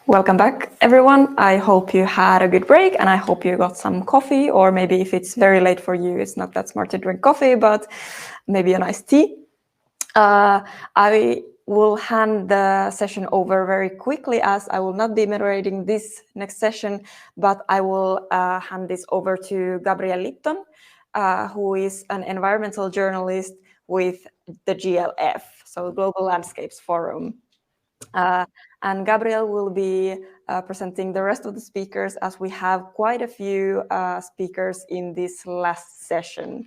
Welcome back, everyone. I hope you had a good break and I hope you got some coffee, or maybe if it's very late for you, it's not that smart to drink coffee, but maybe a nice tea. I will hand the session over very quickly as I will not be moderating this next session, but I will hand this over to Gabriel Lipton, who is an environmental journalist with the GLF, so Global Landscapes Forum. And Gabriel will be presenting the rest of the speakers, as we have quite a few speakers in this last session.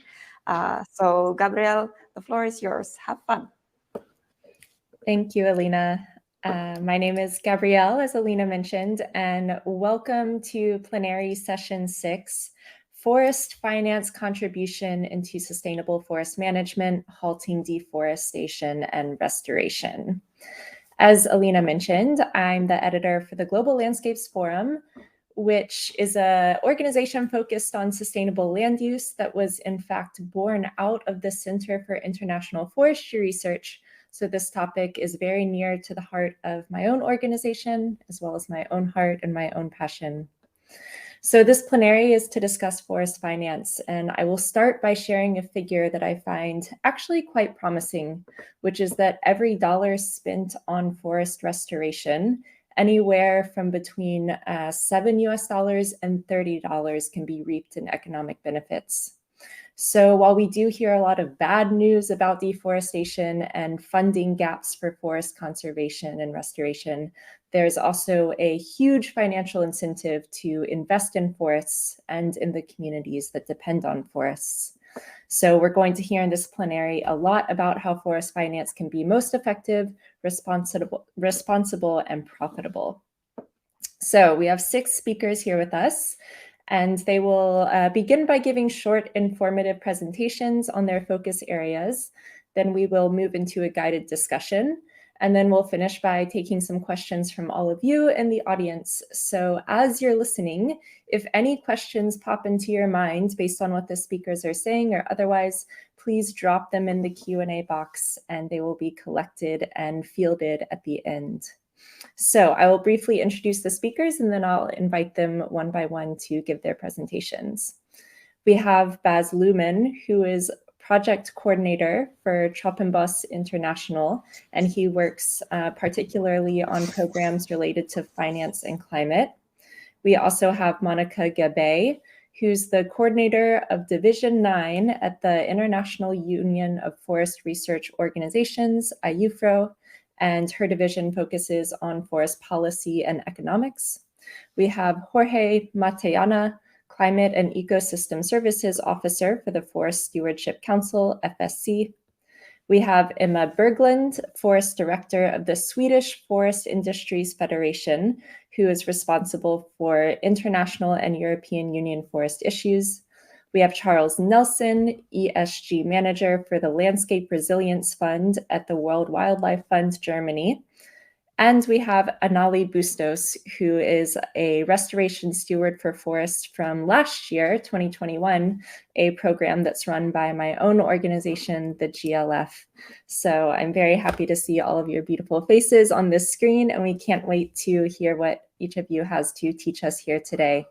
So Gabriel, the floor is yours. Have fun. Thank you, Alina. My name is Gabrielle, as Alina mentioned, and welcome to Plenary Session 6, Forest Finance Contribution into Sustainable Forest Management, Halting Deforestation and Restoration. As Alina mentioned, I'm the editor for the Global Landscapes Forum, which is an organization focused on sustainable land use that was in fact born out of the Center for International Forestry Research. So this topic is very near to the heart of my own organization, as well as my own heart and my own passion. So this plenary is to discuss forest finance, and I will start by sharing a figure that I find actually quite promising, which is that every dollar spent on forest restoration, anywhere from between $7 US and $30 can be reaped in economic benefits. So while we do hear a lot of bad news about deforestation and funding gaps for forest conservation and restoration, there's also a huge financial incentive to invest in forests and in the communities that depend on forests. So we're going to hear in this plenary a lot about how forest finance can be most effective, responsible, and profitable. So we have 6 speakers here with us, and they will begin by giving short, informative presentations on their focus areas. Then we will move into a guided discussion, and then we'll finish by taking some questions from all of you in the audience. So as you're listening, if any questions pop into your mind based on what the speakers are saying or otherwise, please drop them in the Q&A box, and they will be collected and fielded at the end. So I will briefly introduce the speakers, and then I'll invite them one by one to give their presentations. We have Baz Luhrmann, who is project coordinator for Tropenbos International, and he works particularly on programs related to finance and climate. We also have Monica Gabay, who's the coordinator of Division 9 at the International Union of Forest Research Organizations, IUFRO, and her division focuses on forest policy and economics. We have Jorge Matallana, Climate and Ecosystem Services Officer for the Forest Stewardship Council, FSC. We have Emma Berglund, Forest Director of the Swedish Forest Industries Federation, who is responsible for international and European Union forest issues. We have Charles Nelson, ESG Manager for the Landscape Resilience Fund at the World Wildlife Fund, Germany. And we have Anali Bustos, who is a restoration steward for forests from last year, 2021, a program that's run by my own organization, the GLF. So I'm very happy to see all of your beautiful faces on this screen, and we can't wait to hear what each of you has to teach us here today.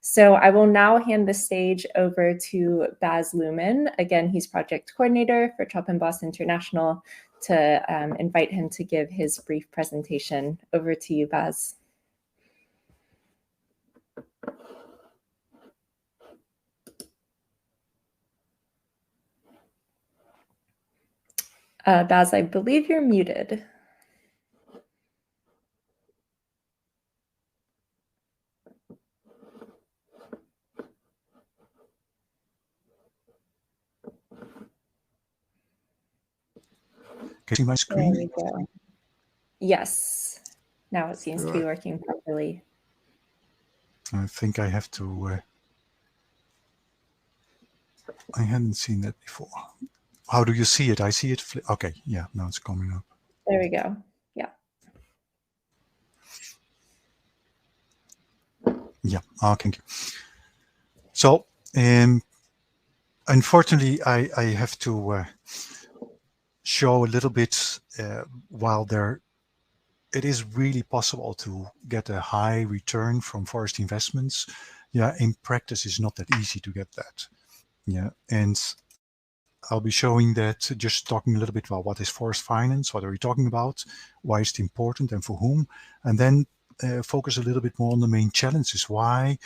So I will now hand the stage over to Baz Luhrmann. Again, he's project coordinator for Tropenbos International, to invite him to give his brief presentation. Over to you, Baz. Baz, I believe you're muted. Can you see my screen? There we go. Yes, now it seems to be working properly. I think I have to, I hadn't seen that before. How do you see it? I see it, okay, yeah, now it's coming up. There we go, yeah. Yeah, thank you. So, unfortunately, I have to show a little bit while they're it is really possible to get a high return from forest investments. Yeah, in practice, it's not that easy to get that. Yeah, and I'll be showing that, just talking a little bit about what is forest finance, what are we talking about, why is it important and for whom, and then focus a little bit more on the main challenges. Why,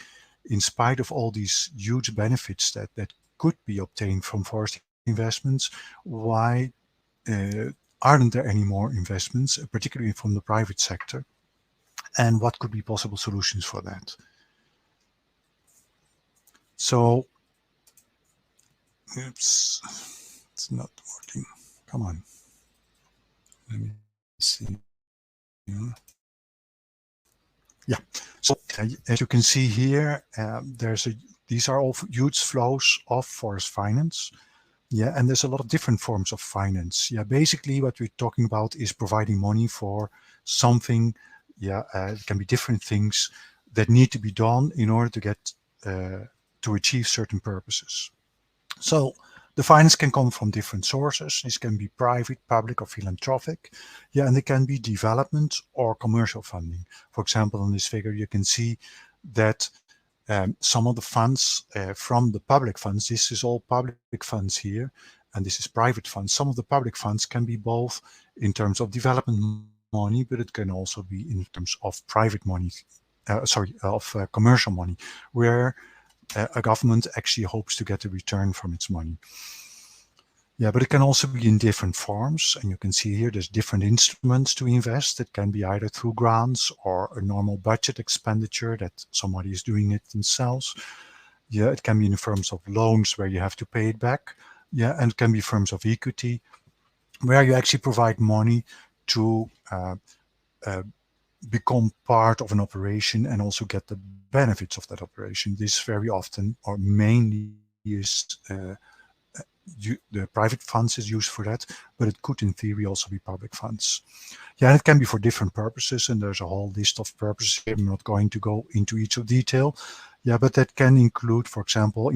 in spite of all these huge benefits that could be obtained from forest investments, why aren't there any more investments, particularly from the private sector, and what could be possible solutions for that? So, oops, it's not working. Come on. Let me see. Yeah. So as you can see here, these are all huge flows of forest finance. Yeah, and there's a lot of different forms of finance. Yeah, basically what we're talking about is providing money for something. Yeah, it can be different things that need to be done in order to get to achieve certain purposes. So the finance can come from different sources. This can be private, public, or philanthropic. Yeah, and it can be development or commercial funding. For example, on this figure, you can see that some of the funds from the public funds, this is all public funds here, and this is private funds. Some of the public funds can be both in terms of development money, but it can also be in terms of private money, commercial money, where a government actually hopes to get a return from its money. Yeah, but it can also be in different forms. And you can see here there's different instruments to invest. It can be either through grants or a normal budget expenditure that somebody is doing it themselves. Yeah, it can be in forms of loans where you have to pay it back. Yeah, and it can be forms of equity where you actually provide money to become part of an operation and also get the benefits of that operation. This very often or mainly is the private funds is used for that, but it could in theory also be public funds. Yeah, and it can be for different purposes, and there's a whole list of purposes here. I'm not going to go into each of detail. Yeah, but that can include, for example,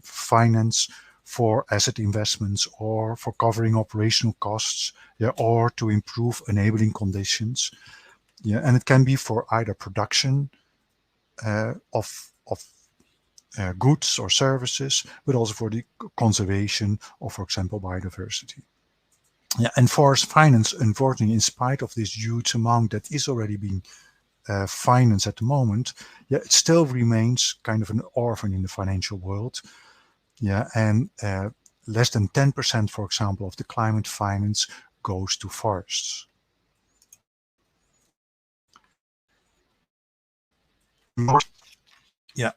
finance for asset investments or for covering operational costs, yeah, or to improve enabling conditions. Yeah, and it can be for either production of goods or services, but also for the conservation of, for example, biodiversity. Yeah, and forest finance, unfortunately, in spite of this huge amount that is already being financed at the moment, yeah, it still remains kind of an orphan in the financial world. Yeah, and less than 10%, for example, of the climate finance goes to forests. Yeah,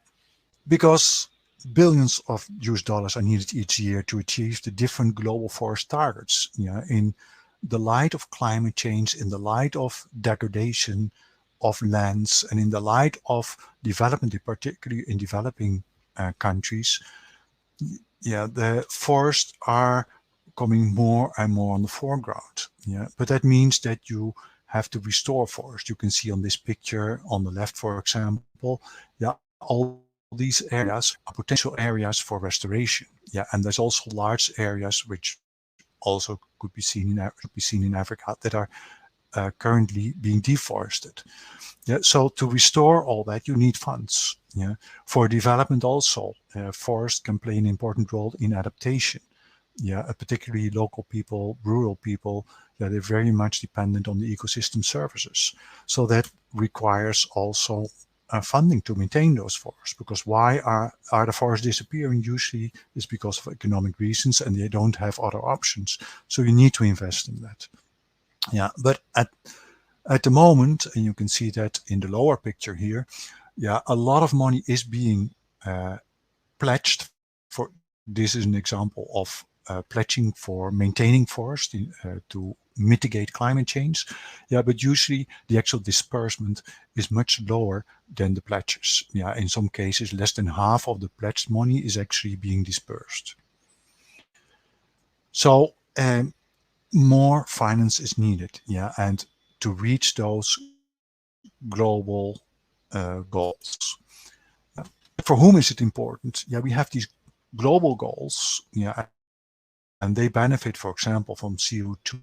because billions of US dollars are needed each year to achieve the different global forest targets. Yeah, in the light of climate change, in the light of degradation of lands, and in the light of development, particularly in developing countries, yeah, the forests are coming more and more on the foreground. Yeah, but that means that you have to restore forest. You can see on this picture on the left, for example, yeah, all these areas are potential areas for restoration. Yeah, and there's also large areas which also could be seen in Africa that are currently being deforested. Yeah, so to restore all that, you need funds. Yeah, for development also, forests can play an important role in adaptation. Yeah, particularly local people, rural people, yeah, they're very much dependent on the ecosystem services. So that requires also funding to maintain those forests, because why are the forests disappearing? Usually it's because of economic reasons and they don't have other options. So you need to invest in that. Yeah, but at the moment, and you can see that in the lower picture here, yeah, a lot of money is being pledged for. This is an example of pledging for maintaining forest to mitigate climate change. Yeah, but usually the actual disbursement is much lower than the pledges. Yeah, in some cases, less than half of the pledged money is actually being dispersed. So more finance is needed. Yeah, and to reach those global goals. For whom is it important? Yeah, we have these global goals. Yeah, and they benefit, for example, from CO2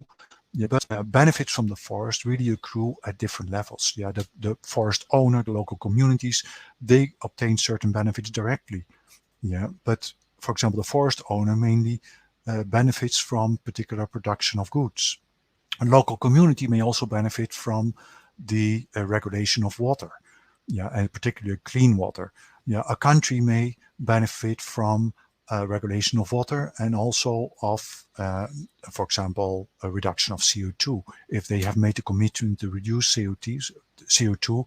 Yeah, but benefits from the forest really accrue at different levels. Yeah, the forest owner, the local communities, they obtain certain benefits directly. Yeah, but for example, the forest owner mainly benefits from particular production of goods. A local community may also benefit from the regulation of water, yeah, and particularly clean water. Yeah, a country may benefit from regulation of water and also of, for example, a reduction of CO2. If they have made a commitment to reduce CO2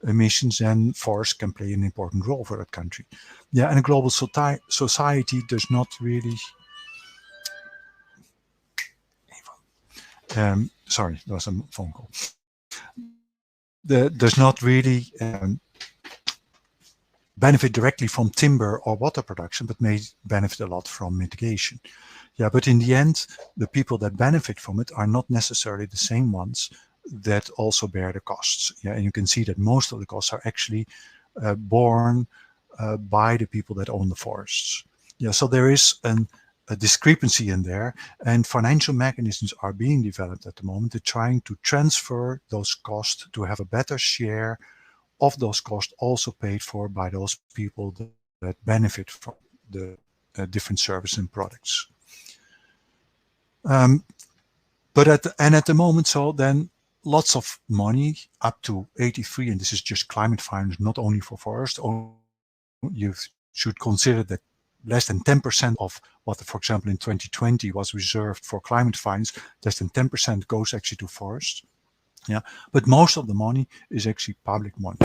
emissions, then forests can play an important role for that country. Yeah, and a global society does not really. Sorry, there was a phone call. Does not really benefit directly from timber or water production, but may benefit a lot from mitigation. Yeah, but in the end, the people that benefit from it are not necessarily the same ones that also bear the costs. Yeah, and you can see that most of the costs are actually borne by the people that own the forests. Yeah, so there is a discrepancy in there, and financial mechanisms are being developed at the moment to trying to transfer those costs to have a better share of those costs also paid for by those people that benefit from the different services and products. But at the moment, so then lots of money up to 83, and this is just climate finance, not only for forest. You should consider that less than 10% of what, for example, in 2020 was reserved for climate finance, less than 10% goes actually to forests. Yeah, but most of the money is actually public money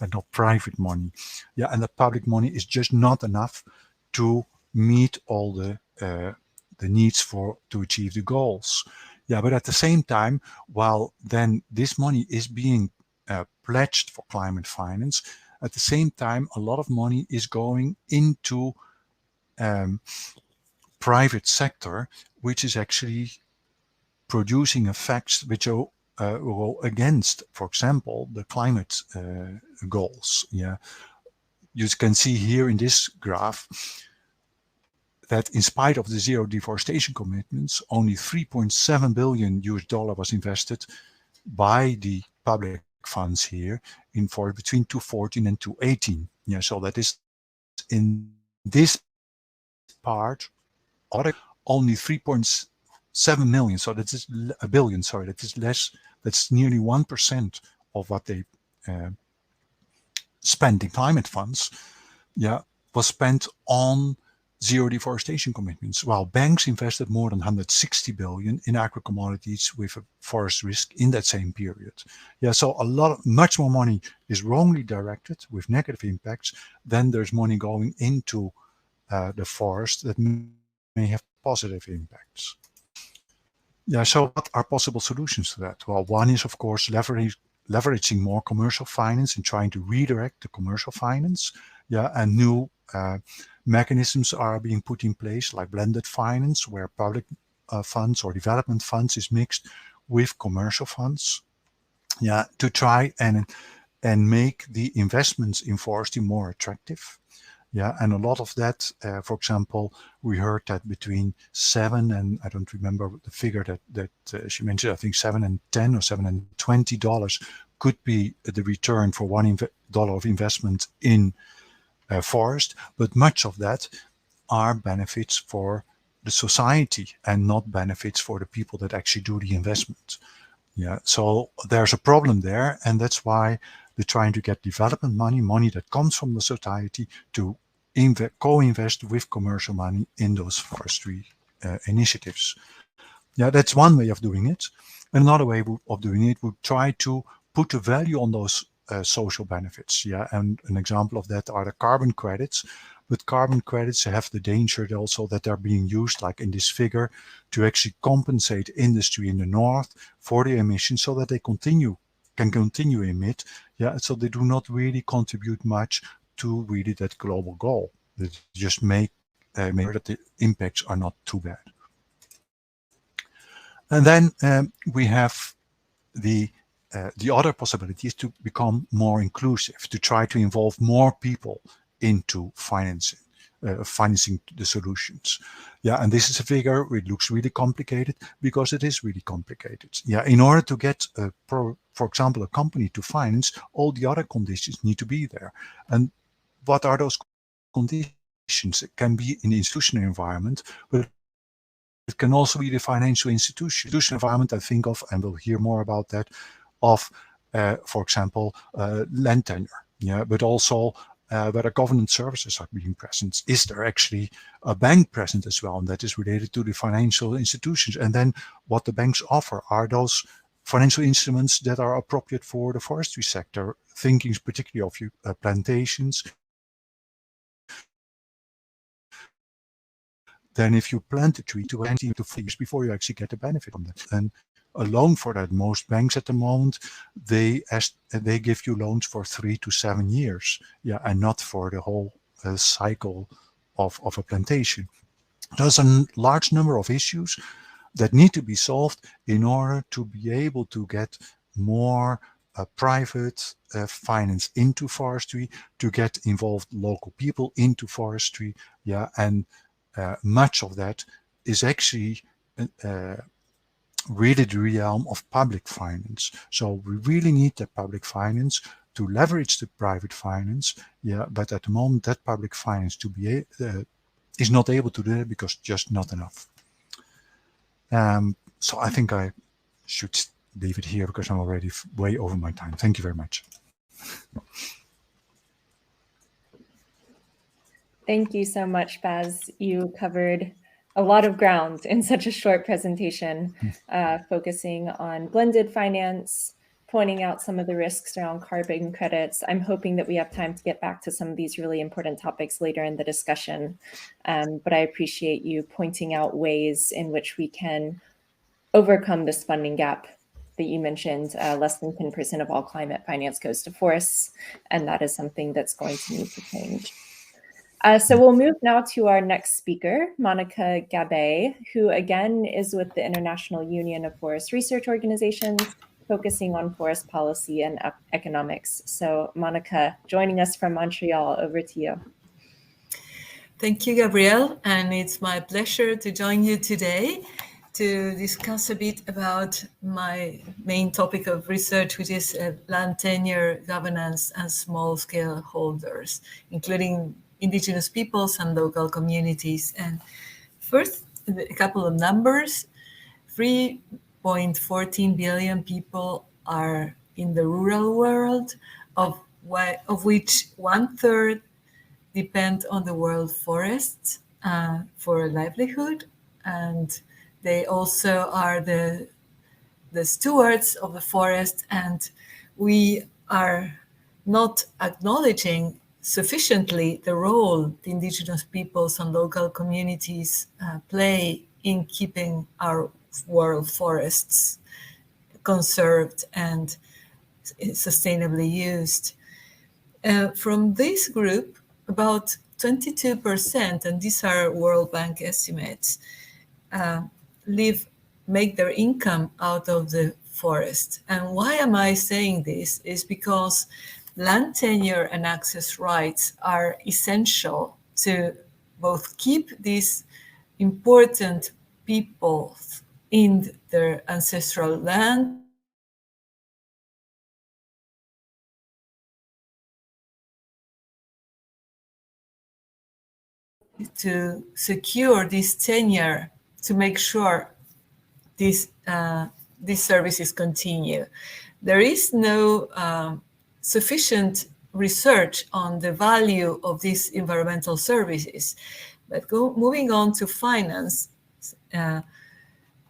and not private money. Yeah, and the public money is just not enough to meet all the needs to achieve the goals. Yeah, but at the same time, while then this money is being pledged for climate finance, at the same time, a lot of money is going into private sector, which is actually producing effects which are go against, for example, the climate goals. Yeah, you can see here in this graph that in spite of the zero deforestation commitments, only 3.7 billion US dollar was invested by the public funds here in for between 2014 and 2018. Yeah, so that is in this part, only 3.7 million. So that is a billion. Sorry, that is less. That's nearly 1% of what they spent in climate funds. Yeah, was spent on zero deforestation commitments, while banks invested more than 160 billion in agro-commodities with a forest risk in that same period. Yeah, so much more money is wrongly directed with negative impacts than there's money going into the forest that may have positive impacts. Yeah, so what are possible solutions to that? Well, one is, of course, leveraging more commercial finance and trying to redirect the commercial finance. Yeah, and new mechanisms are being put in place, like blended finance, where public funds or development funds is mixed with commercial funds. Yeah, to try and make the investments in forestry more attractive. Yeah, and a lot of that, for example, we heard that between 7 and I don't remember the figure that she mentioned. I think 7 and 10 or 7 and $20 could be the return for $1 of investment in forest, but much of that are benefits for the society and not benefits for the people that actually do the investment. Yeah, so there's a problem there, and that's why they're trying to get development money that comes from the society, to co-invest with commercial money in those forestry initiatives. Yeah, that's one way of doing it. Another way of doing it would try to put a value on those social benefits. Yeah, and an example of that are the carbon credits. But carbon credits have the danger also that they're being used, like in this figure, to actually compensate industry in the north for the emissions, so that they can continue emit. Yeah, so they do not really contribute much to really that global goal. They just make sure that the impacts are not too bad. And then we have the other possibility is to become more inclusive, to try to involve more people into financing. financing the solutions. Yeah, and this is a figure. It looks really complicated because it is really complicated. Yeah, in order to get, for example, a company to finance, all the other conditions need to be there. And what are those conditions? It can be in the institutional environment, but it can also be the financial institution environment. I think of, and we'll hear more about that, of, for example, land tenure. Yeah, but also whether government services are being present. Is there actually a bank present as well? And that is related to the financial institutions. And then what the banks offer are those financial instruments that are appropriate for the forestry sector, thinking particularly of plantations. Then if you plant a tree to 20 to 40 years before you actually get the benefit from that. And a loan for that, most banks at the moment, they give you loans for 3 to 7 years, yeah, and not for the whole cycle of a plantation. There's a large number of issues that need to be solved in order to be able to get more private finance into forestry, to get involved local people into forestry, yeah, and much of that is actually really the realm of public finance. So we really need that public finance to leverage the private finance, yeah. But at the moment, that public finance to be is not able to do it because just not enough. So I think I should leave it here because I'm already way over my time. Thank you very much. Thank you so much, Bas. You covered a lot of ground in such a short presentation, focusing on blended finance, pointing out some of the risks around carbon credits. I'm hoping that we have time to get back to some of these really important topics later in the discussion. But I appreciate you pointing out ways in which we can overcome this funding gap that you mentioned. Less than 10% of all climate finance goes to forests, and that is something that's going to need to change. So we'll move now to our next speaker, Monica Gabay, who again is with the International Union of Forest Research Organizations, focusing on forest policy and economics. So Monica, joining us from Montreal, over to you. Thank you, Gabrielle, and it's my pleasure to join you today to discuss a bit about my main topic of research, which is land tenure, governance, and small-scale holders, including indigenous peoples and local communities. And first, a couple of numbers. 3.14 billion people are in the rural world, of which 1/3 depend on the world forests for a livelihood. And they also are the stewards of the forest, and we are not acknowledging sufficiently the role the indigenous peoples and local communities play in keeping our world forests conserved and sustainably used. From this group, about 22%, and these are World Bank estimates, make their income out of the forest. And why am I saying this? Is because land tenure and access rights are essential to both keep these important people in their ancestral land to secure this tenure, to make sure these services continue. There is no sufficient research on the value of these environmental services. But moving on to finance,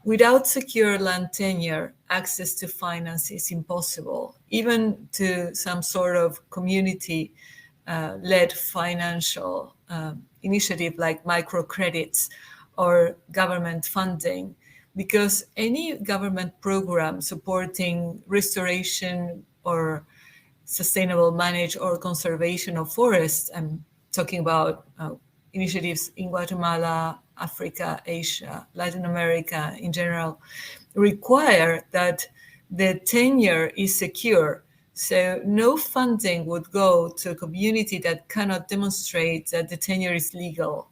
without secure land tenure, access to finance is impossible, even to some sort of community-led financial initiative like microcredits or government funding, because any government program supporting restoration or sustainable manage or conservation of forests, I'm talking about initiatives in Guatemala, Africa, Asia, Latin America in general, require that the tenure is secure So no funding would go to a community that cannot demonstrate that the tenure is legal.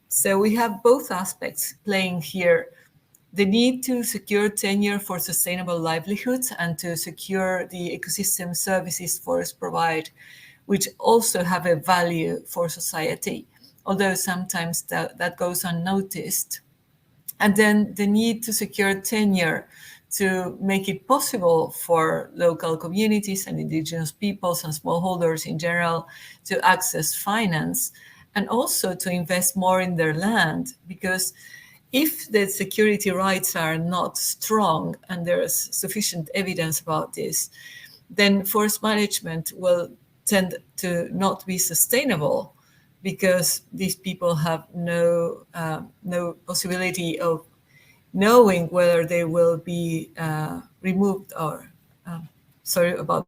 So we have both aspects playing here. The need to secure tenure for sustainable livelihoods and to secure the ecosystem services forests provide, which also have a value for society, although sometimes that goes unnoticed. And then the need to secure tenure to make it possible for local communities and indigenous peoples and smallholders in general to access finance and also to invest more in their land. Because if the security rights are not strong, and there's sufficient evidence about this, then forest management will tend to not be sustainable because these people have no possibility of knowing whether they will be removed or sorry about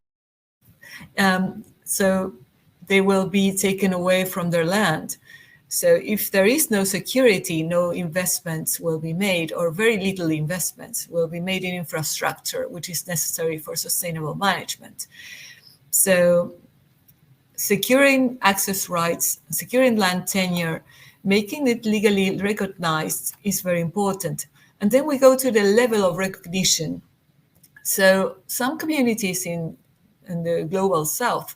so they will be taken away from their land. So if there is no security, no investments will be made, or very little investments will be made in infrastructure, which is necessary for sustainable management. So securing access rights, securing land tenure, making it legally recognized is very important. And then we go to the level of recognition. So some communities in the global south,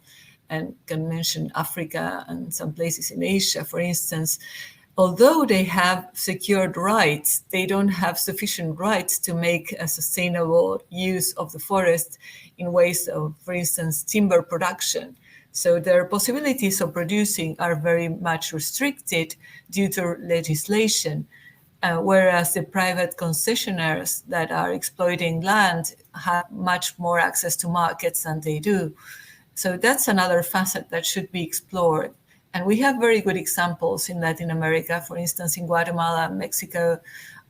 and can mention Africa and some places in Asia, for instance, although they have secured rights, they don't have sufficient rights to make a sustainable use of the forest in ways of, for instance, timber production. So their possibilities of producing are very much restricted due to legislation, whereas the private concessionaires that are exploiting land have much more access to markets than they do. So that's another facet that should be explored. And we have very good examples in Latin America, for instance, in Guatemala and Mexico,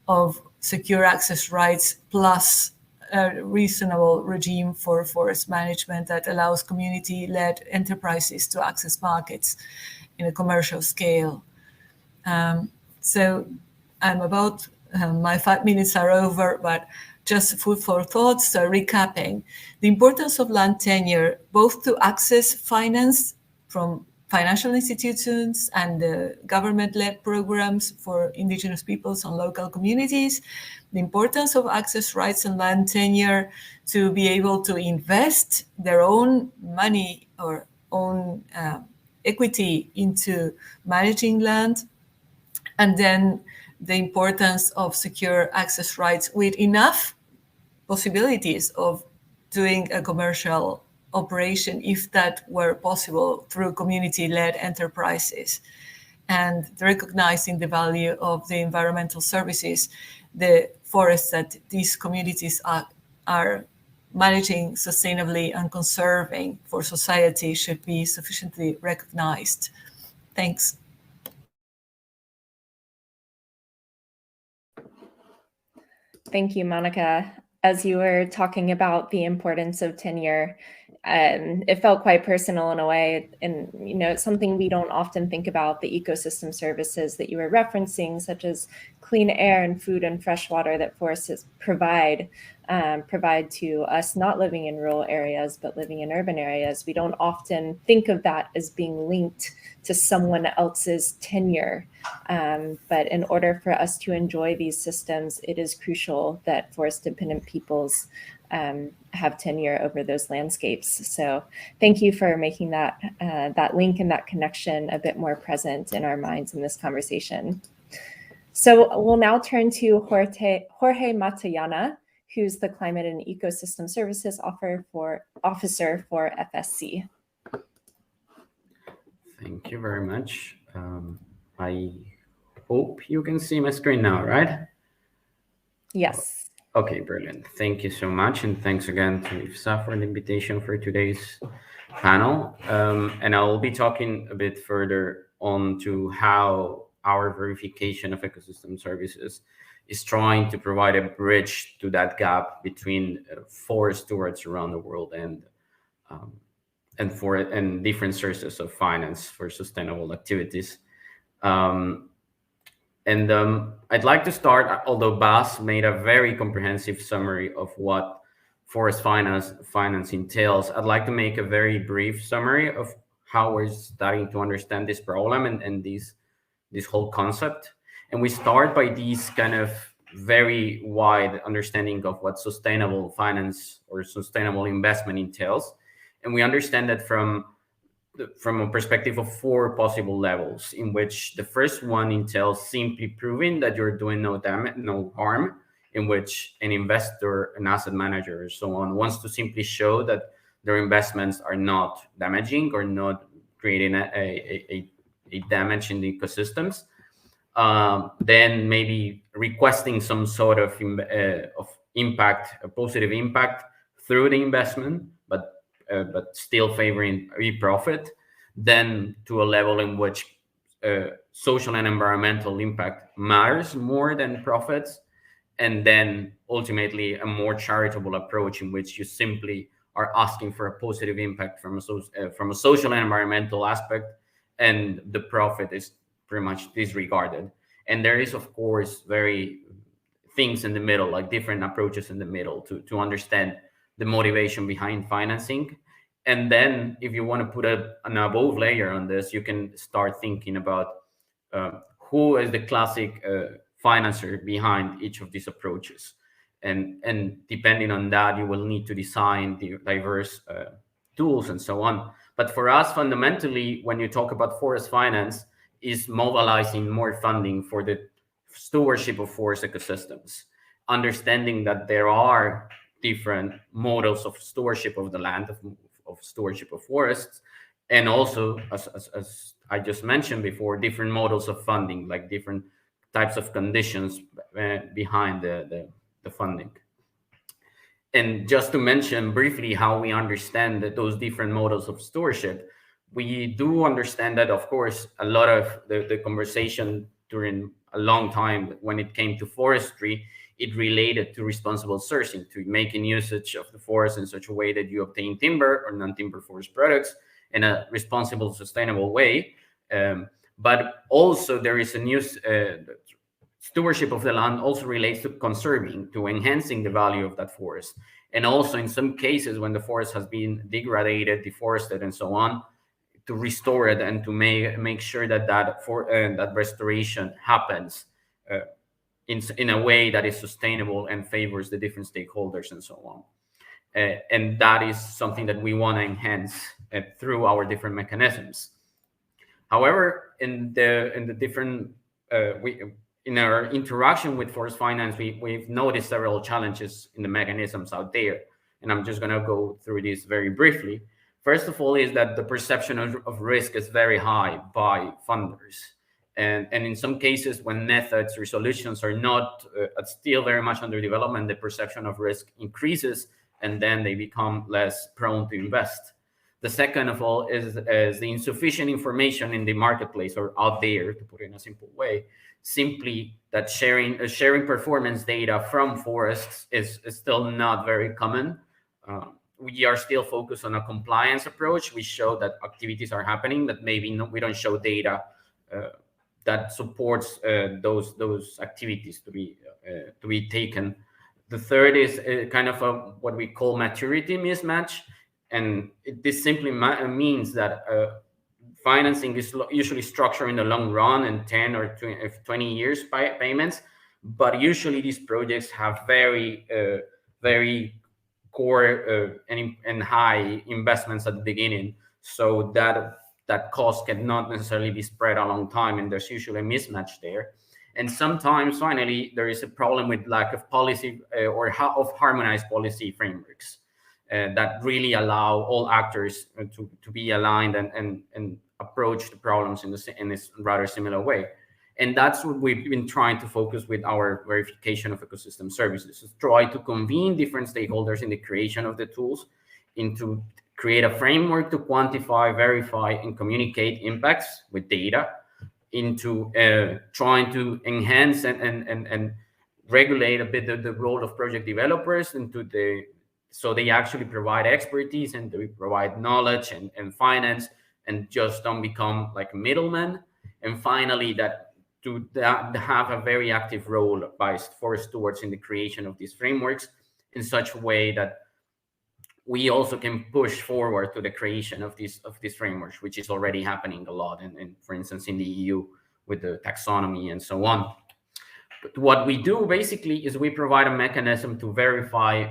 of secure access rights plus a reasonable regime for forest management that allows community-led enterprises to access markets in a commercial scale. So I'm about, my 5 minutes are over, but just food for thought. So recapping, the importance of land tenure, both to access finance from financial institutions and the government-led programs for indigenous peoples and local communities, the importance of access rights and land tenure to be able to invest their own money or own equity into managing land, and then the importance of secure access rights with enough possibilities of doing a commercial operation, if that were possible, through community-led enterprises, and recognizing the value of the environmental services, the forests that these communities are managing sustainably and conserving for society should be sufficiently recognized. Thanks. Thank you, Monica. As you were talking about the importance of tenure, it felt quite personal in a way. And, you know, it's something we don't often think about, the ecosystem services that you were referencing, such as clean air and food and fresh water that forests provide to us not living in rural areas, but living in urban areas. We don't often think of that as being linked to someone else's tenure. But in order for us to enjoy these systems, it is crucial that forest-dependent peoples have tenure over those landscapes. So thank you for making that link and that connection a bit more present in our minds in this conversation. So we'll now turn to Jorge Matallana, who's the Climate and Ecosystem Services Officer for FSC. Thank you very much. I hope you can see my screen now, right? Yes. Okay, brilliant. Thank you so much. And thanks again to IFSA for the invitation for today's panel. And I will be talking a bit further on to how our verification of ecosystem services is trying to provide a bridge to that gap between forest stewards around the world and different sources of finance for sustainable activities. I'd like to start, although Bas made a very comprehensive summary of what forest finance entails, I'd like to make a very brief summary of how we're starting to understand this problem and this whole concept. And we start by these kind of very wide understanding of what sustainable finance or sustainable investment entails. And we understand that from a perspective of 4 possible levels, in which the first one entails simply proving that you're doing no harm, in which an investor, an asset manager, or so on wants to simply show that their investments are not damaging or not creating a damage in the ecosystems. Then maybe requesting some sort of impact, a positive impact through the investment, but still favoring profit. Then to a level in which social and environmental impact matters more than profits. And then ultimately a more charitable approach in which you simply are asking for a positive impact from a social and environmental aspect, and the profit is pretty much disregarded. And there is, of course, very things in the middle, like different approaches in the middle to understand the motivation behind financing. And then if you want to put an above layer on this, you can start thinking about who is the classic financer behind each of these approaches. And depending on that, you will need to design the diverse tools and so on. But for us, fundamentally, when you talk about forest finance, is mobilizing more funding for the stewardship of forest ecosystems, understanding that there are different models of stewardship of the land, of stewardship of forests, and also, as I just mentioned before, different models of funding, like different types of conditions behind the funding. And just to mention briefly how we understand that those different models of stewardship, we do understand that, of course, a lot of the conversation during a long time when it came to forestry, it related to responsible sourcing, to making usage of the forest in such a way that you obtain timber or non-timber forest products in a responsible, sustainable way. But also there is a new stewardship of the land also relates to conserving, to enhancing the value of that forest. And also in some cases when the forest has been degraded, deforested, and so on, to restore it and to make sure that that restoration happens in a way that is sustainable and favors the different stakeholders and so on. And that is something that we want to enhance through our different mechanisms. However, in the different in our interaction with forest finance, we've noticed several challenges in the mechanisms out there, and I'm just going to go through this very briefly. First of all, is that the perception of risk is very high by funders. And in some cases, when methods or solutions are not still very much under development, the perception of risk increases, and then they become less prone to invest. The second of all is the insufficient information in the marketplace or out there, to put it in a simple way, simply that sharing performance data from forests is still not very common. We are still focused on a compliance approach. We show that activities are happening, but maybe we don't show data that supports those activities to be taken. The third is kind of what we call maturity mismatch, and this simply means that financing is usually structured in the long run and 10 or 20 years payments, but usually these projects have very core and high investments at the beginning, so that cost cannot necessarily be spread a long time, and there's usually a mismatch there. And sometimes, finally, there is a problem with lack of policy or of harmonized policy frameworks that really allow all actors to be aligned and approach the problems in this rather similar way. And that's what we've been trying to focus with our verification of ecosystem services, is try to convene different stakeholders in the creation of the tools, into create a framework to quantify, verify, and communicate impacts with data, into trying to enhance and regulate a bit the role of project developers so they actually provide expertise and they provide knowledge and finance, and just don't become like middlemen. And finally, to have a very active role by forest stewards in the creation of these frameworks in such a way that we also can push forward to the creation of these frameworks, which is already happening a lot, and for instance in the EU with the taxonomy and so on. But what we do basically is we provide a mechanism to verify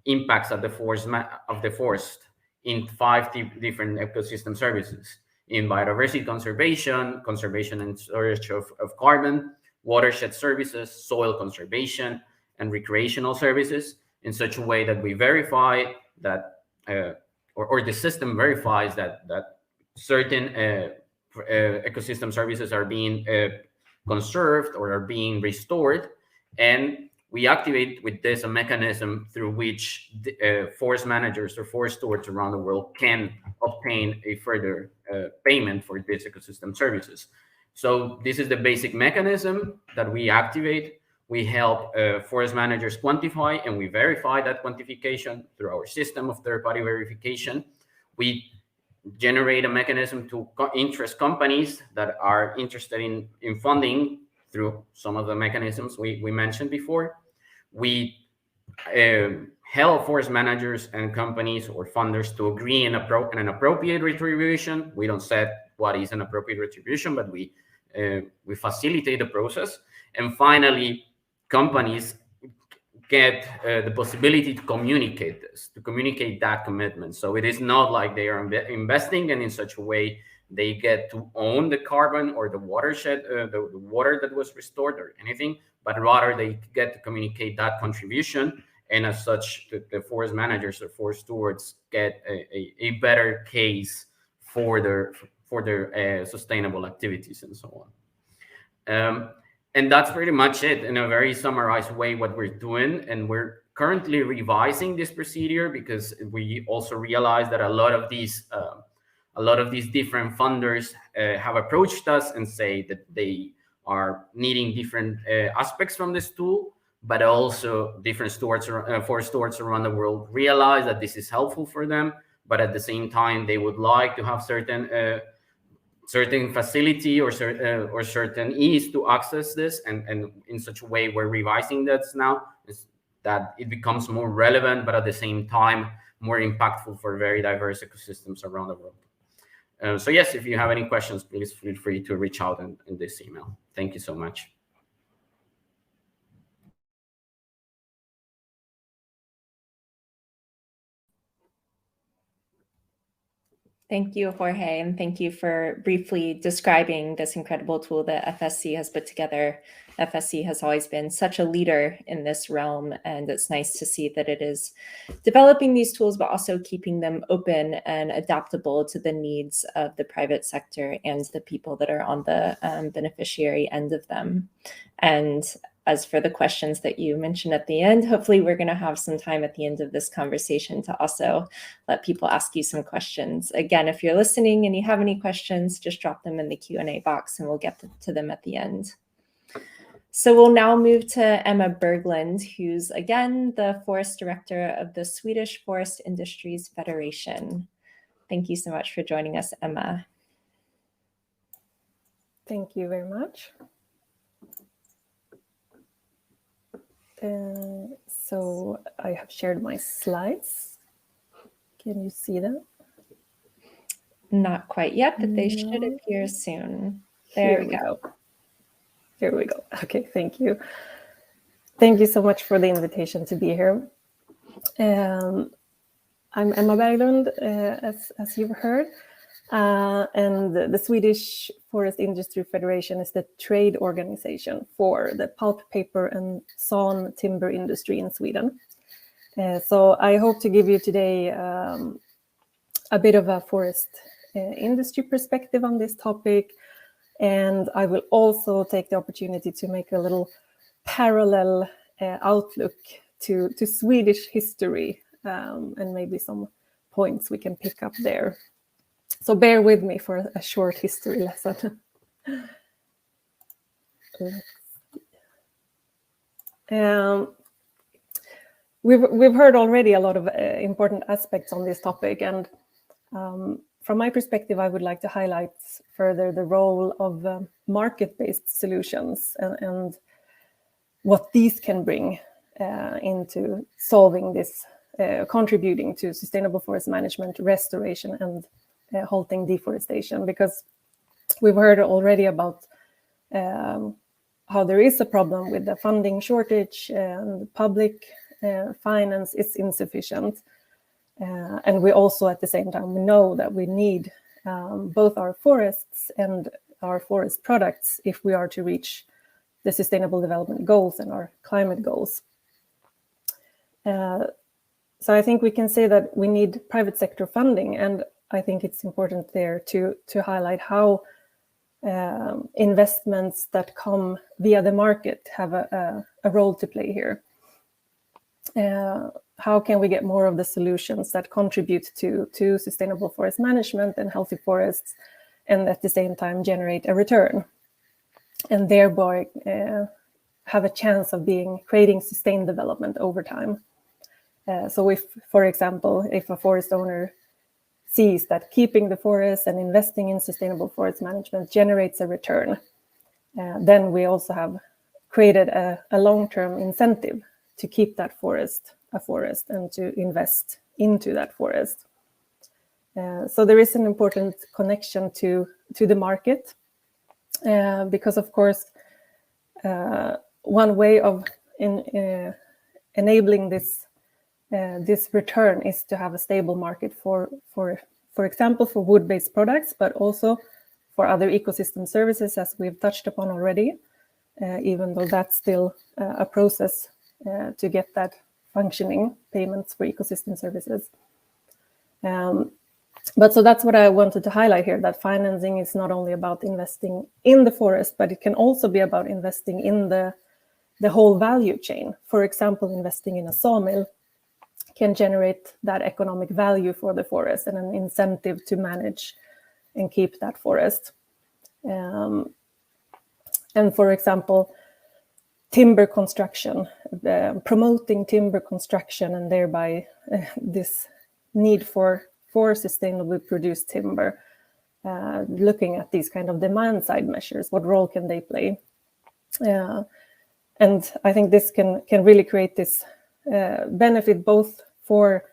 impacts of the forest in 5 different ecosystem services: in biodiversity conservation, conservation and storage of carbon, watershed services, soil conservation, and recreational services, in such a way that we verify that, or the system verifies that certain ecosystem services are being conserved or are being restored. And we activate with this a mechanism through which forest managers or forest stewards around the world can obtain a further payment for these ecosystem services. So this is the basic mechanism that we activate. We help forest managers quantify, and we verify that quantification through our system of third-party verification. We generate a mechanism to interest companies that are interested in funding through some of the mechanisms we mentioned before. We help forest managers and companies or funders to agree on an appropriate retribution. We don't set what is an appropriate retribution, but we facilitate the process. And finally, companies get the possibility to communicate that commitment. So it is not like they are investing, and in such a way they get to own the carbon or the watershed, the water that was restored or anything, but rather they get to communicate that contribution. And as such, the forest managers or forest stewards get a better case for their sustainable activities and so on. And that's pretty much it in a very summarized way what we're doing. And we're currently revising this procedure because we also realize that a lot of these different funders have approached us and say that they are needing different aspects from this tool, but also different forest stewards around the world realize that this is helpful for them, but at the same time they would like to have certain facility or certain ease to access this, and in such a way we're revising that now, is that it becomes more relevant, but at the same time more impactful for very diverse ecosystems around the world. So yes, if you have any questions, please feel free to reach out in this email. Thank you so much. Thank you, Jorge, and thank you for briefly describing this incredible tool that FSC has put together. FSC has always been such a leader in this realm, and it's nice to see that it is developing these tools, but also keeping them open and adaptable to the needs of the private sector and the people that are on the beneficiary end of them. And as for the questions that you mentioned at the end, hopefully we're going to have some time at the end of this conversation to also let people ask you some questions. Again, if you're listening and you have any questions, just drop them in the Q&A box and we'll get to them at the end. So we'll now move to Emma Berglund, who's again the Forest Director of the Swedish Forest Industries Federation. Thank you so much for joining us, Emma. Thank you very much. So I have shared my slides. Can you see them? Not quite yet, but they should appear soon. There we go. Here we go. Okay, thank you. Thank you so much for the invitation to be here. I'm Emma Berglund, as you've heard. And the Swedish Forest Industry Federation is the trade organization for the pulp, paper, and sawn timber industry in Sweden. So I hope to give you today a bit of a forest industry perspective on this topic. And I will also take the opportunity to make a little parallel outlook to Swedish history and maybe some points we can pick up there. So bear with me for a short history lesson. We've heard already a lot of important aspects on this topic, and from my perspective, I would like to highlight further the role of market-based solutions and what these can bring into solving this contributing to sustainable forest management, restoration, and halting deforestation, because we've heard already about how there is a problem with the funding shortage and public finance is insufficient. And we also, at the same time, we know that we need both our forests and our forest products if we are to reach the Sustainable Development Goals and our climate goals. So I think we can say that we need private sector funding, and I think it's important there to highlight how investments that come via the market have a role to play here. How can we get more of the solutions that contribute to sustainable forest management and healthy forests, and at the same time generate a return, and thereby have a chance of creating sustained development over time. So if, for example, if a forest owner sees that keeping the forest and investing in sustainable forest management generates a return, then we also have created a long-term incentive to keep that forest a forest and to invest into that forest. So there is an important connection to the market, because of course one way of enabling this return is to have a stable market for example, for wood-based products, but also for other ecosystem services, as we've touched upon already, even though that's still a process to get that functioning, payments for ecosystem services. But so that's what I wanted to highlight here, that financing is not only about investing in the forest, but it can also be about investing in the whole value chain. For example, investing in a sawmill can generate that economic value for the forest and an incentive to manage and keep that forest. And for example, timber construction, promoting timber construction, and thereby this need for sustainably produced timber, looking at these kind of demand side measures, what role can they play? And I think this can really create this benefit both for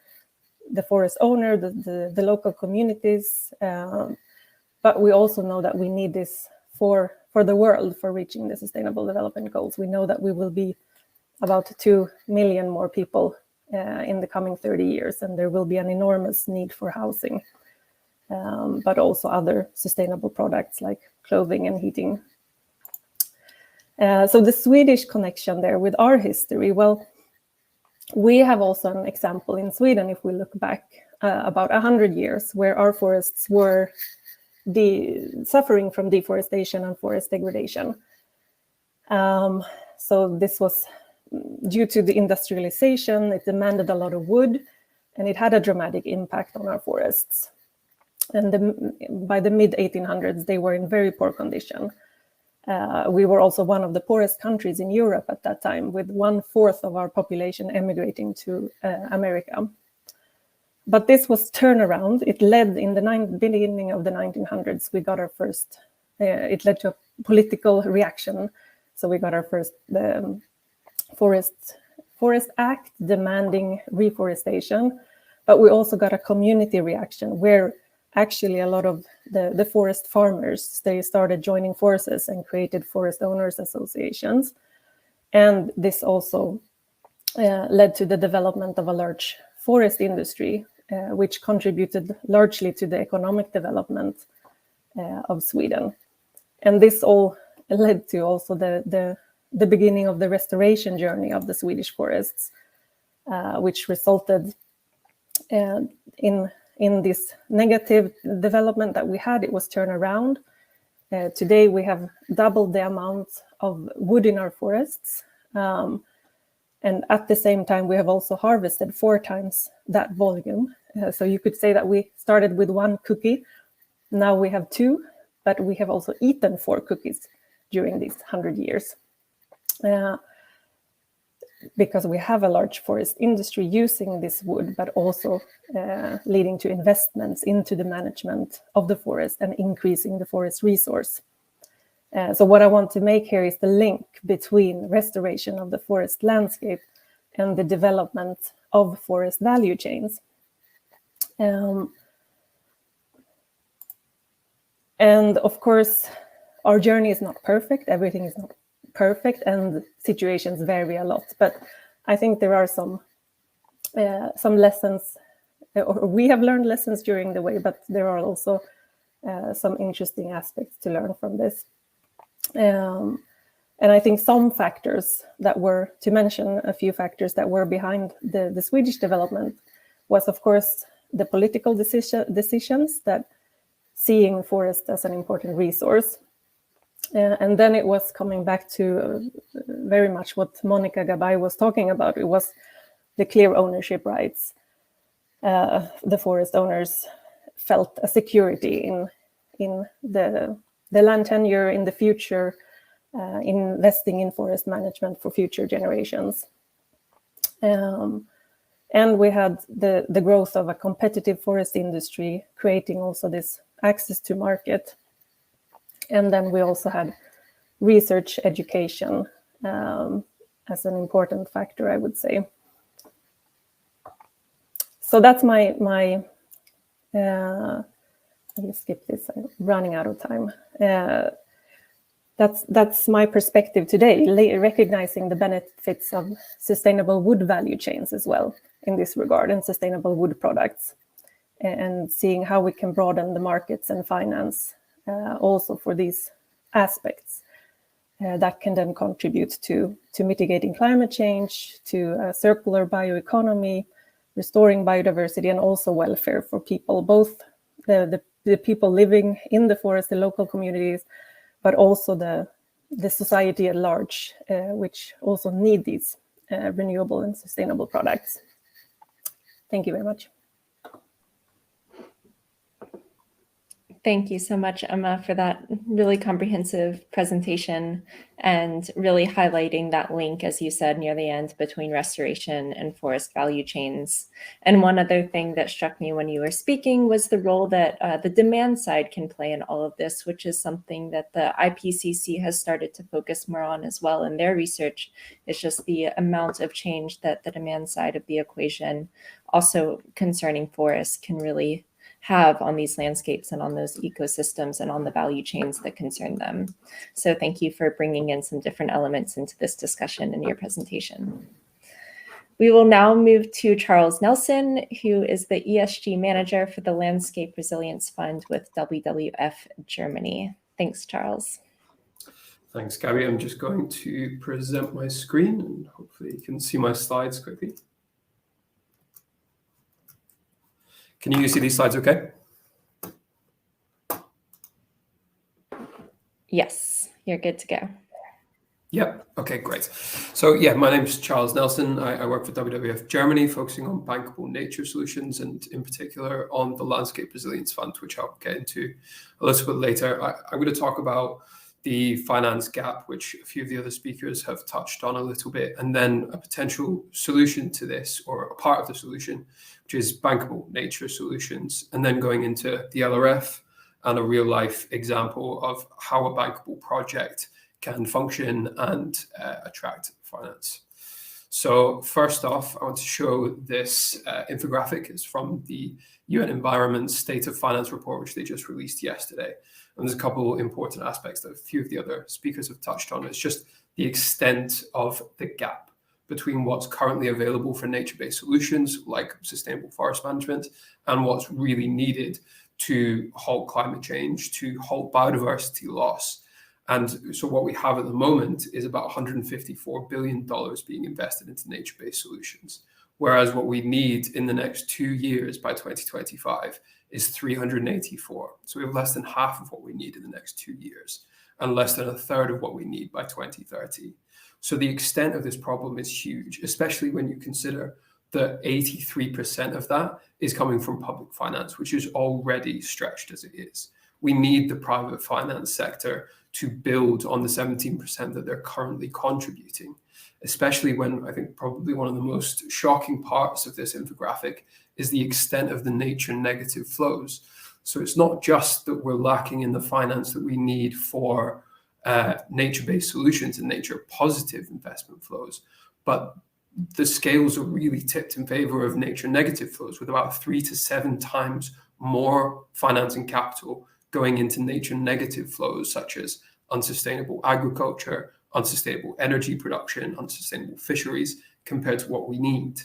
the forest owner, the local communities, but we also know that we need this for the world, for reaching the Sustainable Development Goals. We know that we will be about 2 million more people in the coming 30 years, and there will be an enormous need for housing, but also other sustainable products like clothing and heating. So the Swedish connection there with our history, well, we have also an example in Sweden, if we look back about 100 years, where our forests were suffering from deforestation and forest degradation. So this was due to the industrialization. It demanded a lot of wood, and it had a dramatic impact on our forests. And by the mid-1800s, they were in very poor condition. We were also one of the poorest countries in Europe at that time, with 1/4 of our population emigrating to America. But this was turnaround. It led in the beginning of the 1900s. We got our first. It led to a political reaction. So we got our first Forest Act demanding reforestation. But we also got a community reaction where actually a lot of the forest farmers, they started joining forces and created forest owners associations. And this also led to the development of a large forest industry, which contributed largely to the economic development of Sweden. And this all led to also the beginning of the restoration journey of the Swedish forests, which resulted in this negative development that we had. It was turned around. Today we have doubled the amount of wood in our forests. And at the same time, we have also harvested 4 times that volume. So you could say that we started with 1 cookie. Now we have 2, but we have also eaten 4 cookies during these 100 years. Because we have a large forest industry using this wood, but also leading to investments into the management of the forest and increasing the forest resource. So what I want to make here is the link between restoration of the forest landscape and the development of forest value chains. And of course, our journey is not perfect. Everything is not perfect, and situations vary a lot. But I think there are some lessons, or we have learned lessons during the way, but there are also some interesting aspects to learn from this. And I think some factors that were, to mention a few factors that were behind the Swedish development, was of course the political decisions that seeing forest as an important resource. And then it was coming back to very much what Monica Gabay was talking about. It was the clear ownership rights. The forest owners felt a security in the land tenure, in the future, investing in forest management for future generations. And we had the growth of a competitive forest industry, creating also this access to market. And then we also had research education as an important factor, I would say. So that's my let me skip this, I'm running out of time. That's my perspective today, recognizing the benefits of sustainable wood value chains as well in this regard, and sustainable wood products, and seeing how we can broaden the markets and finance also for these aspects that can then contribute to mitigating climate change, to a circular bioeconomy, restoring biodiversity, and also welfare for people, both the people living in the forest, the local communities, but also the society at large, which also need these renewable and sustainable products. Thank you very much. Thank you so much, Emma, for that really comprehensive presentation and really highlighting that link, as you said, near the end between restoration and forest value chains. And one other thing that struck me when you were speaking was the role that the demand side can play in all of this, which is something that the IPCC has started to focus more on as well in their research. It's just the amount of change that the demand side of the equation, also concerning forests, can really have on these landscapes and on those ecosystems and on the value chains that concern them. So thank you for bringing in some different elements into this discussion in your presentation. We will now move to Charles Nelson, who is the ESG manager for the Landscape Resilience Fund with WWF Germany. Thanks, Charles. Thanks, Gabby. I'm just going to present my screen and hopefully you can see my slides quickly. Can you see these slides okay? Yes, you're good to go. Yep. Okay, great. So yeah, my name is Charles Nelson. I work for WWF Germany, focusing on bankable nature solutions and in particular on the Landscape Resilience Fund, which I'll get into a little bit later. I'm going to talk about the finance gap, which a few of the other speakers have touched on a little bit, and then a potential solution to this, or a part of the solution, which is bankable nature solutions, and then going into the LRF and a real life example of how a bankable project can function and attract finance. So first off, I want to show this infographic. It's from the UN Environment State of Finance report, which they just released yesterday. And there's a couple important aspects that a few of the other speakers have touched on. It's just the extent of the gap between what's currently available for nature-based solutions like sustainable forest management and what's really needed to halt climate change, to halt biodiversity loss. And so what we have at the moment is about $154 billion being invested into nature-based solutions, whereas what we need in the next 2 years by 2025 is 384. So we have less than half of what we need in the next 2 years and less than a third of what we need by 2030. So the extent of this problem is huge, especially when you consider that 83% of that is coming from public finance, which is already stretched as it is. We need the private finance sector to build on the 17% that they're currently contributing, especially when I think probably one of the most shocking parts of this infographic is the extent of the nature negative flows. So it's not just that we're lacking in the finance that we need for nature-based solutions and nature positive investment flows, but the scales are really tipped in favor of nature negative flows, with about 3 to 7 times more financing capital going into nature negative flows, such as unsustainable agriculture, unsustainable energy production, unsustainable fisheries, compared to what we need.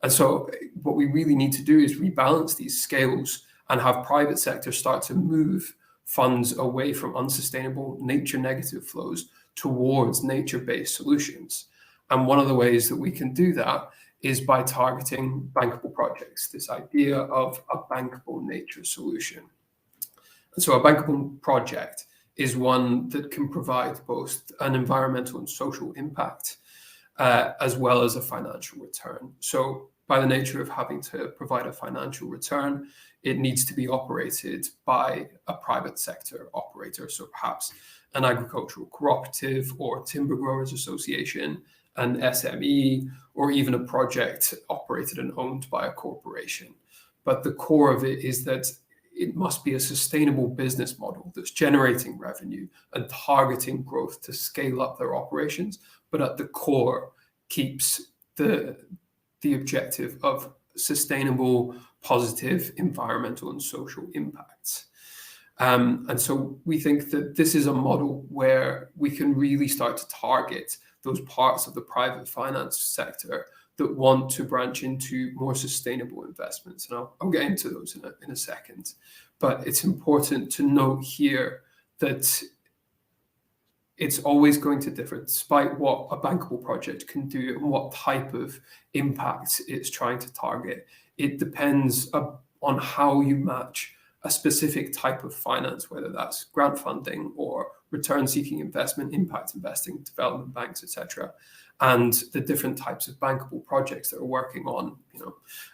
And so what we really need to do is rebalance these scales and have private sector start to move funds away from unsustainable nature negative flows towards nature-based solutions. And one of the ways that we can do that is by targeting bankable projects, this idea of a bankable nature solution. And so a bankable project is one that can provide both an environmental and social impact, as well as a financial return. So by the nature of having to provide a financial return, it needs to be operated by a private sector operator. So perhaps an agricultural cooperative or timber growers association, an SME, or even a project operated and owned by a corporation. But the core of it is that it must be a sustainable business model that's generating revenue and targeting growth to scale up their operations, but at the core keeps the objective of sustainable, positive environmental and social impacts. And so we think that this is a model where we can really start to target those parts of the private finance sector that want to branch into more sustainable investments. And I'll get into those in a second. But it's important to note here that it's always going to differ, despite what a bankable project can do and what type of impact it's trying to target. It depends on how you match a specific type of finance, whether that's grant funding or return-seeking investment, impact investing, development banks, etc., and the different types of bankable projects that are working on,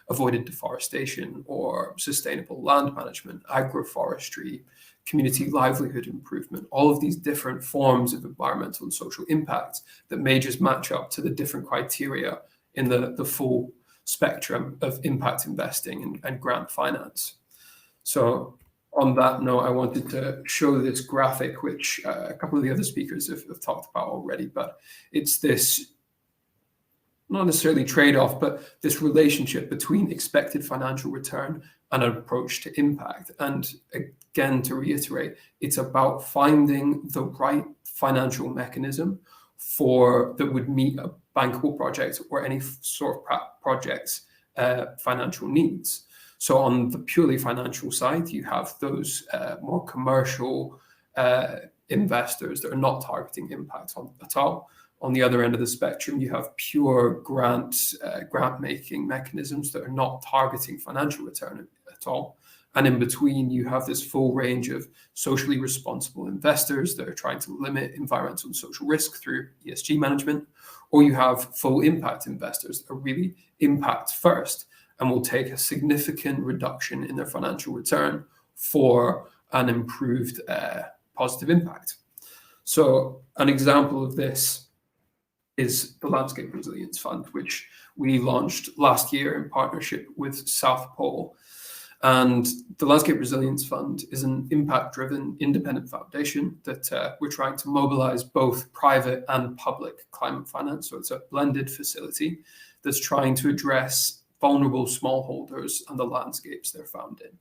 avoided deforestation or sustainable land management, agroforestry, community livelihood improvement, all of these different forms of environmental and social impact that may just match up to the different criteria in the full spectrum of impact investing and grant finance. So on that note, I wanted to show this graphic, which a couple of the other speakers have talked about already, but it's this, not necessarily trade-off, but this relationship between expected financial return and an approach to impact. And again, to reiterate, it's about finding the right financial mechanism that would meet a bankable project or any sort of project's financial needs. So on the purely financial side, you have those more commercial investors that are not targeting impact at all. On the other end of the spectrum, you have pure grant-making mechanisms that are not targeting financial return at all. And in between, you have this full range of socially responsible investors that are trying to limit environmental and social risk through ESG management. Or you have full impact investors that are really impact first and will take a significant reduction in their financial return for an improved positive impact. So an example of this is the Landscape Resilience Fund, which we launched last year in partnership with South Pole. And the Landscape Resilience Fund is an impact-driven independent foundation that we're trying to mobilize both private and public climate finance. So it's a blended facility that's trying to address vulnerable smallholders and the landscapes they're found in.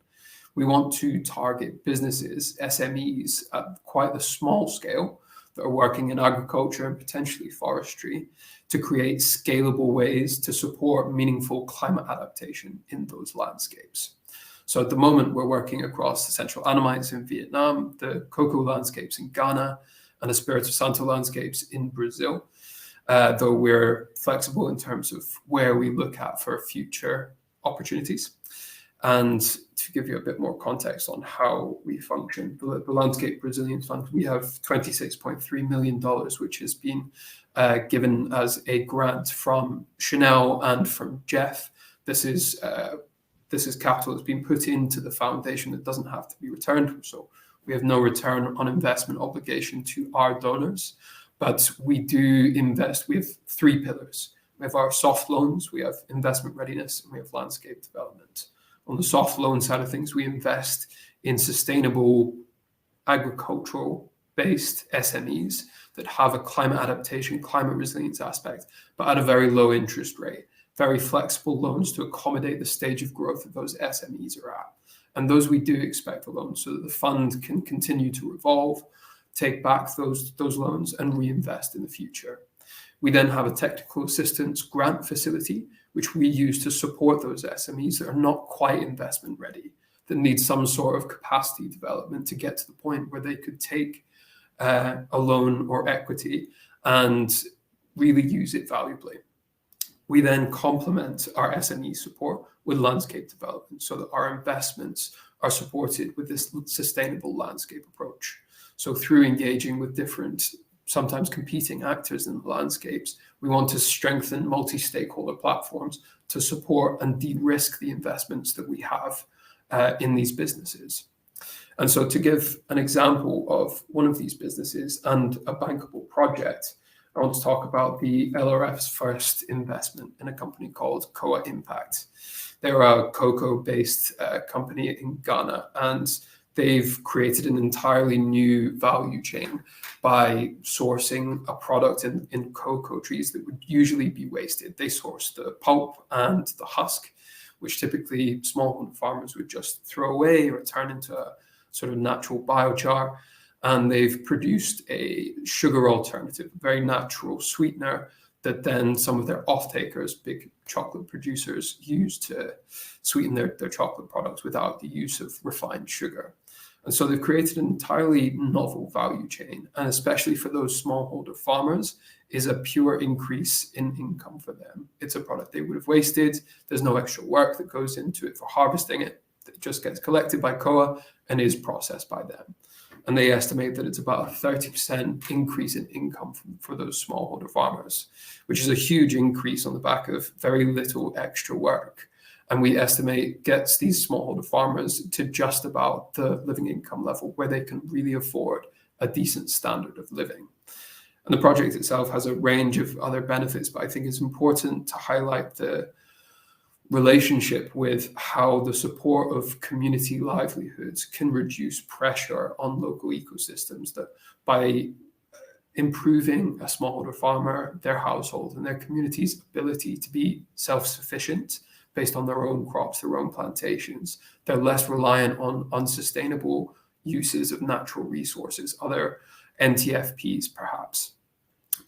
We want to target businesses, SMEs, at quite a small scale that are working in agriculture and potentially forestry to create scalable ways to support meaningful climate adaptation in those landscapes. So at the moment, we're working across the Central Annamites in Vietnam, the cocoa landscapes in Ghana, and the Espírito Santo landscapes in Brazil, though we're flexible in terms of where we look at for future opportunities. And to give you a bit more context on how we function, the Landscape Resilience Fund, we have $26.3 million, which has been given as a grant from Chanel and from Jeff. This is capital that's been put into the foundation that doesn't have to be returned. So we have no return on investment obligation to our donors, but we do invest. We have 3 pillars. We have our soft loans, we have investment readiness, and we have landscape development. On the soft loan side of things, we invest in sustainable agricultural-based SMEs that have a climate adaptation, climate resilience aspect, but at a very low interest rate, very flexible loans to accommodate the stage of growth that those SMEs are at. And those we do expect a loan so that the fund can continue to evolve, take back those loans and reinvest in the future. We then have a technical assistance grant facility, which we use to support those SMEs that are not quite investment ready, that need some sort of capacity development to get to the point where they could take a loan or equity and really use it valuably. We then complement our SME support with landscape development so that our investments are supported with this sustainable landscape approach. So through engaging with different, sometimes competing actors in the landscapes, we want to strengthen multi-stakeholder platforms to support and de-risk the investments that we have in these businesses. And so to give an example of one of these businesses and a bankable project, I want to talk about the LRF's first investment in a company called Koa Impact. They're a cocoa-based company in Ghana, and they've created an entirely new value chain by sourcing a product in cocoa trees that would usually be wasted. They source the pulp and the husk, which typically smallholder farmers would just throw away or turn into a sort of natural biochar. And they've produced a sugar alternative, a very natural sweetener that then some of their off-takers, big chocolate producers, use to sweeten their chocolate products without the use of refined sugar. And so they've created an entirely novel value chain, and especially for those smallholder farmers, is a pure increase in income for them. It's a product they would have wasted. There's no extra work that goes into it for harvesting it. It just gets collected by Koa and is processed by them. And they estimate that it's about a 30% increase in income for those smallholder farmers, which is a huge increase on the back of very little extra work. And we estimate gets these smallholder farmers to just about the living income level where they can really afford a decent standard of living. And the project itself has a range of other benefits, but I think it's important to highlight the relationship with how the support of community livelihoods can reduce pressure on local ecosystems, that by improving a smallholder farmer, their household and their community's ability to be self-sufficient based on their own crops, their own plantations, they're less reliant on unsustainable uses of natural resources, other NTFPs perhaps.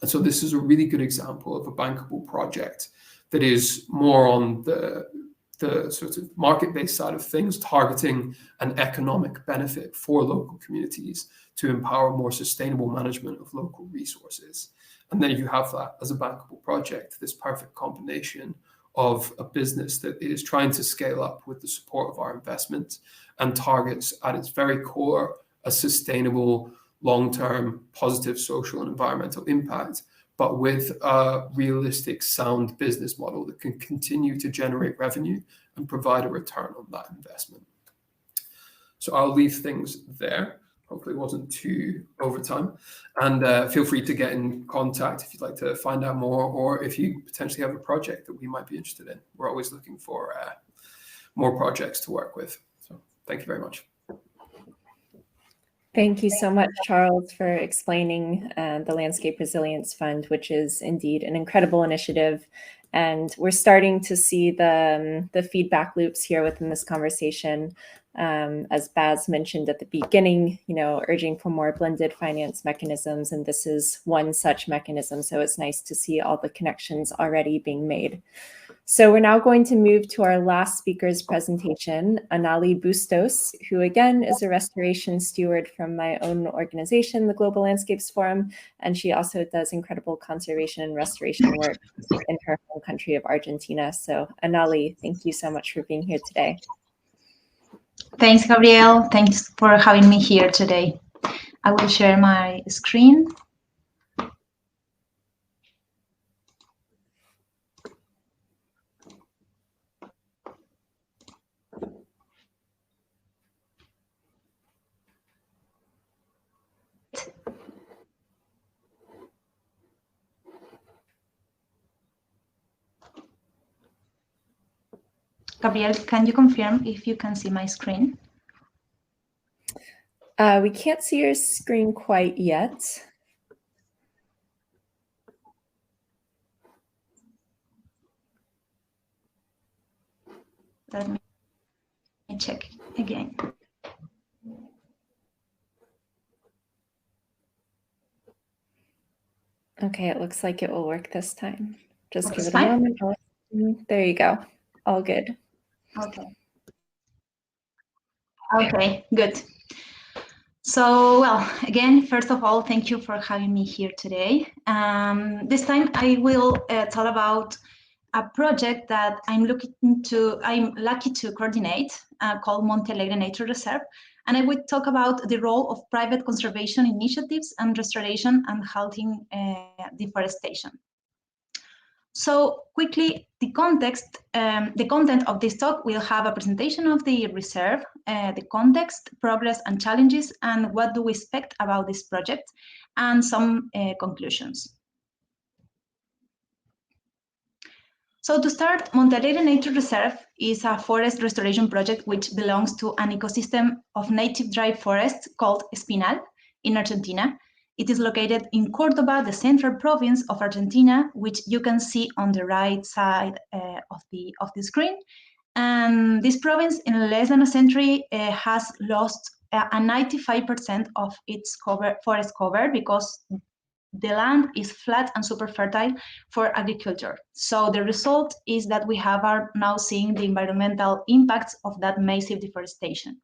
And so this is a really good example of a bankable project that is more on the sort of market-based side of things, targeting an economic benefit for local communities to empower more sustainable management of local resources. And then you have that as a bankable project, this perfect combination of a business that is trying to scale up with the support of our investment and targets at its very core a sustainable, long-term, positive social and environmental impact, but with a realistic, sound business model that can continue to generate revenue and provide a return on that investment. So I'll leave things there. Hopefully it wasn't too overtime. And feel free to get in contact if you'd like to find out more, or if you potentially have a project that we might be interested in. We're always looking for more projects to work with. So thank you very much. Thank you so much, Charles, for explaining the Landscape Resilience Fund, which is indeed an incredible initiative. And we're starting to see the feedback loops here within this conversation. As Baz mentioned at the beginning, urging for more blended finance mechanisms, and this is one such mechanism. So it's nice to see all the connections already being made. So we're now going to move to our last speaker's presentation, Anali Bustos, who again is a restoration steward from my own organization, the Global Landscapes Forum, and she also does incredible conservation and restoration work in her home country of Argentina. So Anali, thank you so much for being here today. Thanks, Gabrielle. Thanks for having me here today. I will share my screen. Gabrielle, can you confirm if you can see my screen? We can't see your screen quite yet. Let me check again. Okay, it looks like it will work this time. Just give This it a time? moment. There you go. All good. Okay. Okay, good. So, well, again, first of all, thank you for having me here today. This time I will talk about a project that I'm lucky to coordinate called Monte Alegre Nature Reserve. And I would talk about the role of private conservation initiatives and restoration and halting deforestation. So quickly, the content of this talk will have a presentation of the reserve, the context, progress and challenges, and what do we expect about this project, and some conclusions. So to start, Monte Alegre Nature Reserve is a forest restoration project which belongs to an ecosystem of native dry forests called Espinal in Argentina. It is located in Córdoba, the central province of Argentina, which you can see on the right side of the screen. And this province, in less than a century, has lost a 95% of its forest cover because the land is flat and super fertile for agriculture. So the result is that we are now seeing the environmental impacts of that massive deforestation.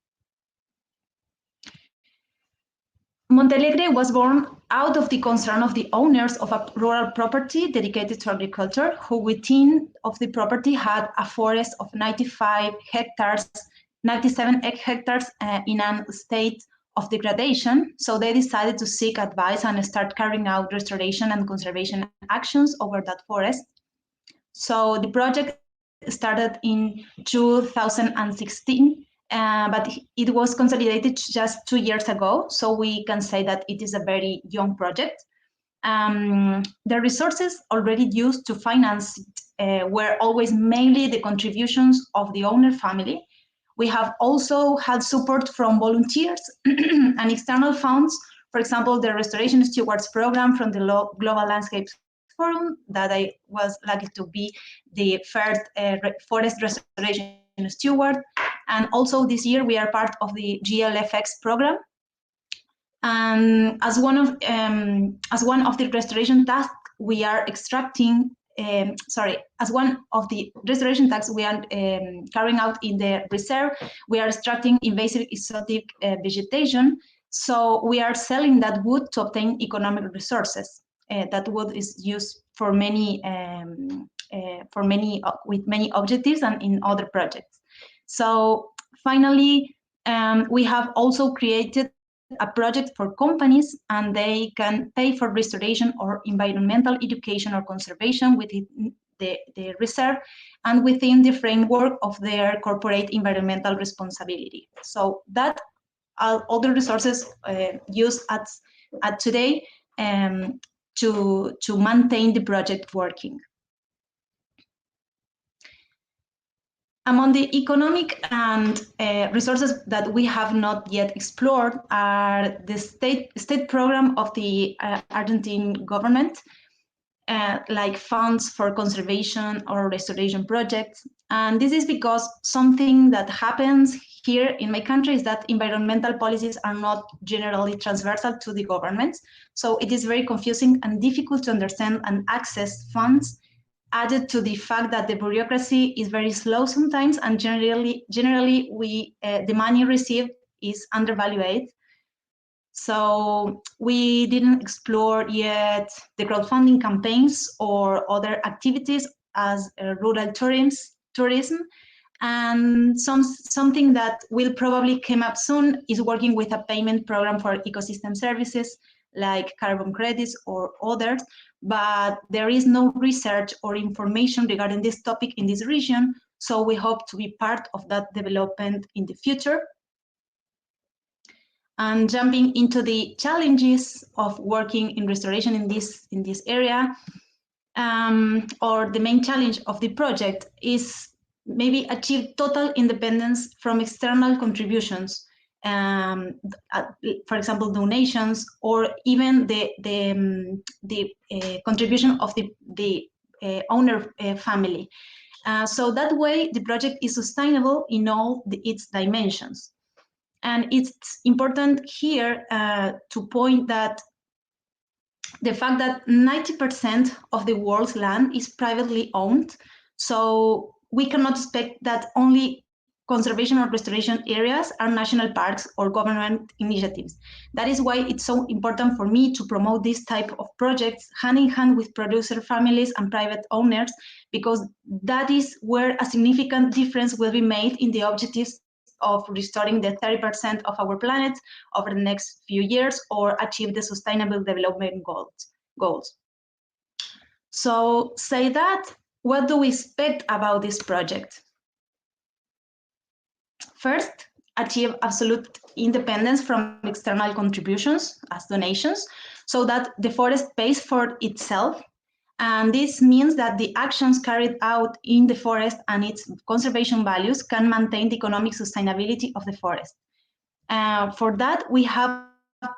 Monte Alegre was born out of the concern of the owners of a rural property dedicated to agriculture, who within of the property had a forest of 97 hectares in a state of degradation. So they decided to seek advice and start carrying out restoration and conservation actions over that forest. So the project started in 2016. But it was consolidated just 2 years ago, so we can say that it is a very young project. The resources already used to finance it were always mainly the contributions of the owner family. We have also had support from volunteers and external funds, for example, the Restoration Stewards Program from the Global Landscape Forum, that I was lucky to be the first forest restoration steward. And also this year we are part of the GLFX program. And as one of the restoration tasks, we are extracting. As one of the restoration tasks we are carrying out in the reserve, we are extracting invasive exotic vegetation. So we are selling that wood to obtain economic resources. That wood is used for many with many objectives and in other projects. So finally, we have also created a project for companies, and they can pay for restoration or environmental education or conservation within the reserve and within the framework of their corporate environmental responsibility. So that all the resources used at today to maintain the project working. Among the economic and resources that we have not yet explored are the state program of the Argentine government, like funds for conservation or restoration projects. And this is because something that happens here in my country is that environmental policies are not generally transversal to the governments. So it is very confusing and difficult to understand and access funds, added to the fact that the bureaucracy is very slow sometimes, and generally the money received is undervalued. So we didn't explore yet the crowdfunding campaigns or other activities as rural tourism. And something that will probably come up soon is working with a payment program for ecosystem services like carbon credits or others, but there is no research or information regarding this topic in this region, so we hope to be part of that development in the future. And jumping into the challenges of working in restoration in this area, or the main challenge of the project is maybe achieve total independence from external contributions. For example, donations, or even the contribution of the owner family. So that way, the project is sustainable in all its dimensions. And it's important here to point that the fact that 90% of the world's land is privately owned, so we cannot expect that only conservation or restoration areas are national parks or government initiatives. That is why it's so important for me to promote this type of projects hand in hand with producer families and private owners, because that is where a significant difference will be made in the objectives of restoring the 30% of our planet over the next few years, or achieve the sustainable development goals. So say that, what do we expect about this project? First, achieve absolute independence from external contributions as donations, so that the forest pays for itself. And this means that the actions carried out in the forest and its conservation values can maintain the economic sustainability of the forest. For that, we have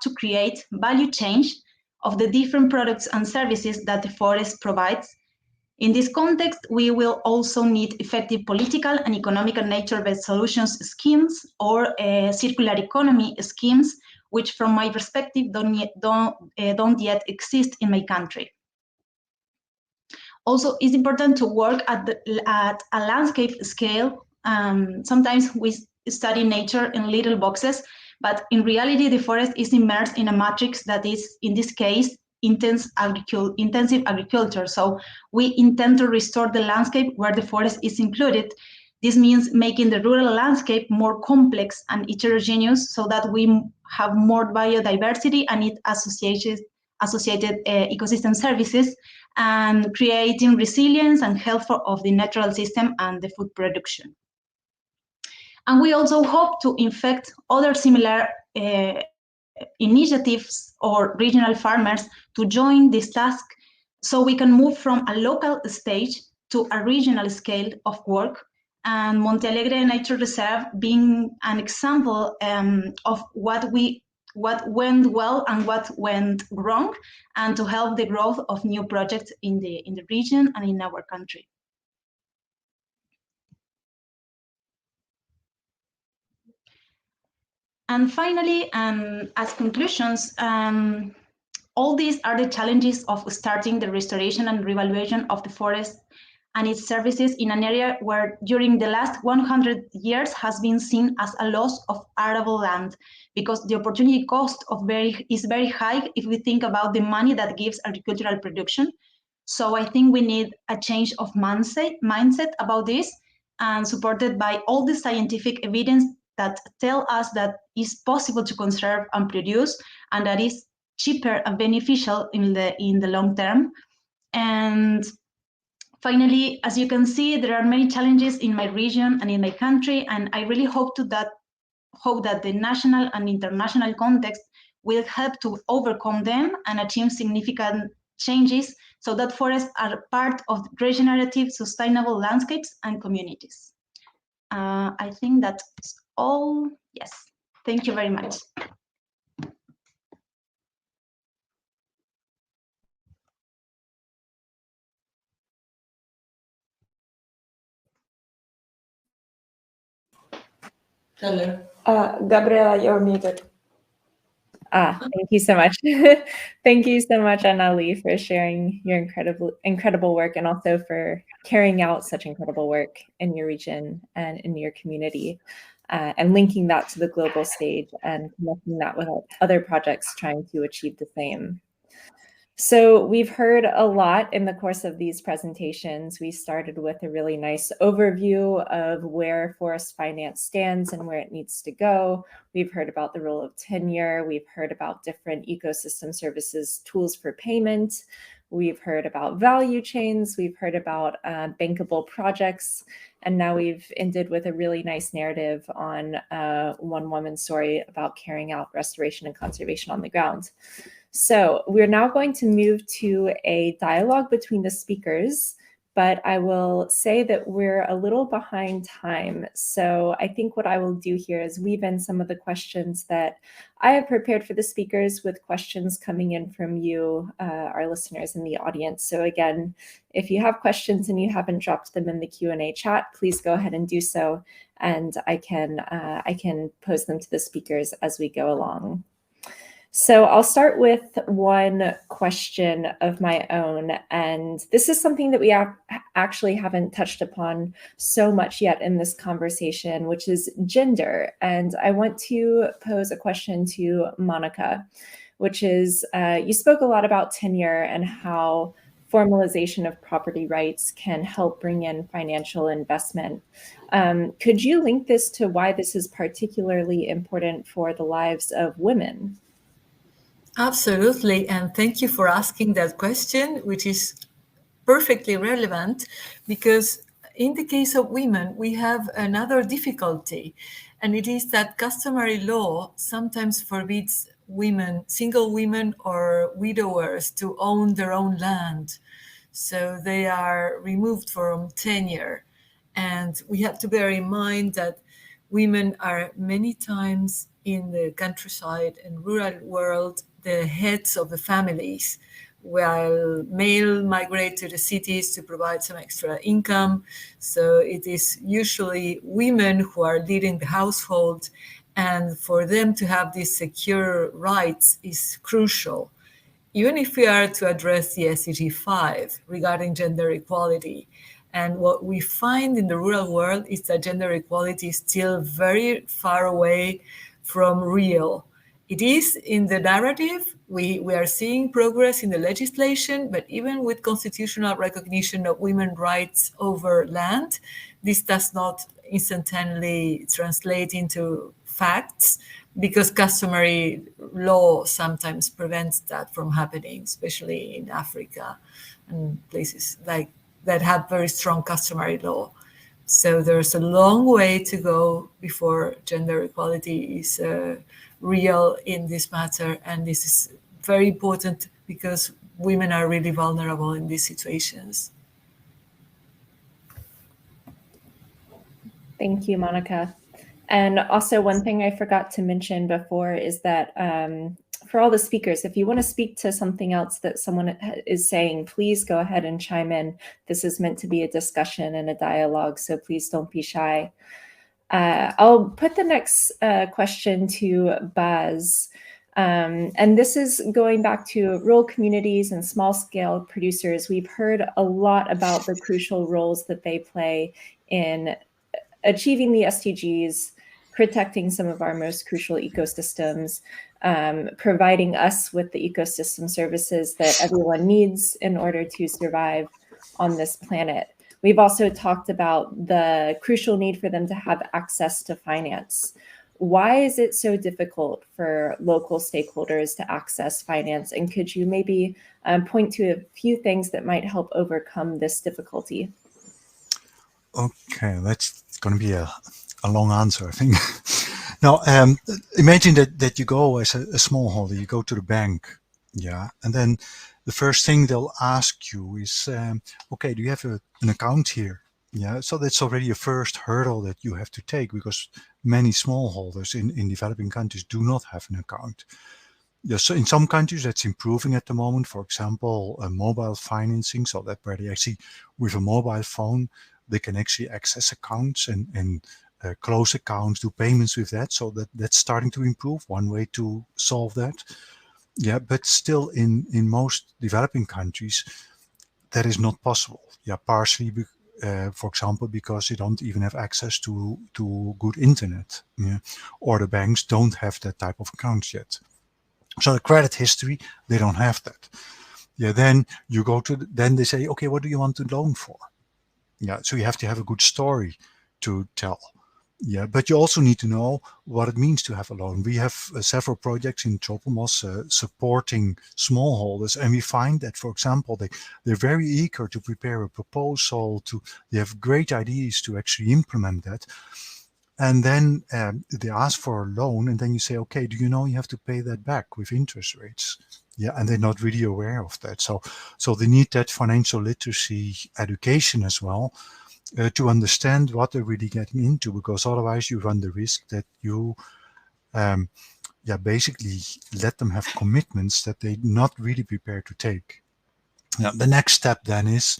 to create value change of the different products and services that the forest provides. In this context, we will also need effective political and economic and nature-based solutions schemes, or circular economy schemes, which from my perspective don't yet exist in my country. Also, it's important to work at a landscape scale. Sometimes we study nature in little boxes, but in reality, the forest is immersed in a matrix that is, in this case, intensive agriculture. So we intend to restore the landscape where the forest is included. This means making the rural landscape more complex and heterogeneous, so that we have more biodiversity and its associated ecosystem services, and creating resilience and health of the natural system and the food production. And we also hope to infect other similar initiatives or regional farmers to join this task, so we can move from a local stage to a regional scale of work, and Monte Alegre Nature Reserve being an example of what went well and what went wrong, and to help the growth of new projects in the region and in our country. And finally, as conclusions, all these are the challenges of starting the restoration and revaluation of the forest and its services in an area where during the last 100 years has been seen as a loss of arable land, because the opportunity cost is very high if we think about the money that gives agricultural production. So I think we need a change of mindset about this, and supported by all the scientific evidence that tell us that it's possible to conserve and produce, and that is cheaper and beneficial in the long term. And finally, as you can see, there are many challenges in my region and in my country, and I really hope that the national and international context will help to overcome them and achieve significant changes, so that forests are part of regenerative, sustainable landscapes and communities. I think that's all. Yes, thank you very much. Gabriela, you're muted. Thank you so much. Thank you so much, Anali, for sharing your incredible work, and also for carrying out such incredible work in your region and in your community, and linking that to the global stage and connecting that with other projects trying to achieve the same. So we've heard a lot in the course of these presentations. We started with a really nice overview of where forest finance stands and where it needs to go. We've heard about the role of tenure. We've heard about different ecosystem services, tools for payment. We've heard about value chains. We've heard about bankable projects. And now we've ended with a really nice narrative on one woman's story about carrying out restoration and conservation on the ground. So we're now going to move to a dialogue between the speakers but I will say that we're a little behind time. So I think what I will do here is weave in some of the questions that I have prepared for the speakers with questions coming in from you, our listeners in the audience. So again, if you have questions and you haven't dropped them in the Q&A chat, please go ahead and do so, and I can pose them to the speakers as we go along. So I'll start with one question of my own, and this is something that we actually haven't touched upon so much yet in this conversation, which is gender. And I want to pose a question to Monica, which is, you spoke a lot about tenure and how formalization of property rights can help bring in financial investment. Could you link this to why this is particularly important for the lives of women? Absolutely, and thank you for asking that question, which is perfectly relevant, because in the case of women, we have another difficulty, and it is that customary law sometimes forbids women, single women or widowers, to own their own land. So they are removed from tenure. And we have to bear in mind that women are many times in the countryside and rural world the heads of the families, while male migrate to the cities to provide some extra income. So it is usually women who are leading the household, and for them to have these secure rights is crucial. Even if we are to address the SDG 5 regarding gender equality. And what we find in the rural world is that gender equality is still very far away from real. It is in the narrative. We are seeing progress in the legislation, but even with constitutional recognition of women's rights over land, this does not instantaneously translate into facts, because customary law sometimes prevents that from happening, especially in Africa and places like that have very strong customary law. So there's a long way to go before gender equality is real in this matter. And this is very important because women are really vulnerable in these situations. Thank you, Monica. And also, one thing I forgot to mention before is that for all the speakers, if you want to speak to something else that someone is saying, please go ahead and chime in. This is meant to be a discussion and a dialogue, so please don't be shy. I'll put the next question to Baz. And this is going back to rural communities and small-scale producers. We've heard a lot about the crucial roles that they play in achieving the SDGs, protecting some of our most crucial ecosystems, providing us with the ecosystem services that everyone needs in order to survive on this planet. We've also talked about the crucial need for them to have access to finance. Why is it so difficult for local stakeholders to access finance? And could you maybe point to a few things that might help overcome this difficulty? Okay, that's going to be a long answer, I think. Now, imagine that you go as a smallholder, you go to the bank, yeah, and then the first thing they'll ask you is, okay, do you have an account here? Yeah, so that's already a first hurdle that you have to take, because many smallholders in developing countries do not have an account. Yeah, so in some countries that's improving at the moment. For example, mobile financing, so that where they actually, with a mobile phone, they can actually access accounts and close accounts, do payments with that. So that's starting to improve. One way to solve that. Yeah, but still in most developing countries, that is not possible. Yeah, partially, for example, because they don't even have access to good internet. Yeah, or the banks don't have that type of accounts yet. So the credit history, they don't have that. Yeah, then you go to, then they say, okay, what do you want to loan for? Yeah, so you have to have a good story to tell. Yeah, but you also need to know what it means to have a loan. We have several projects in Tropomos supporting smallholders, and we find that, for example, they're very eager to prepare a proposal. They have great ideas to actually implement that. And then they ask for a loan, and then you say, okay, do you know you have to pay that back with interest rates? Yeah, and they're not really aware of that. So they need that financial literacy education as well, to understand what they're really getting into, because otherwise you run the risk that you basically let them have commitments that they're not really prepared to take. Now, the next step then is,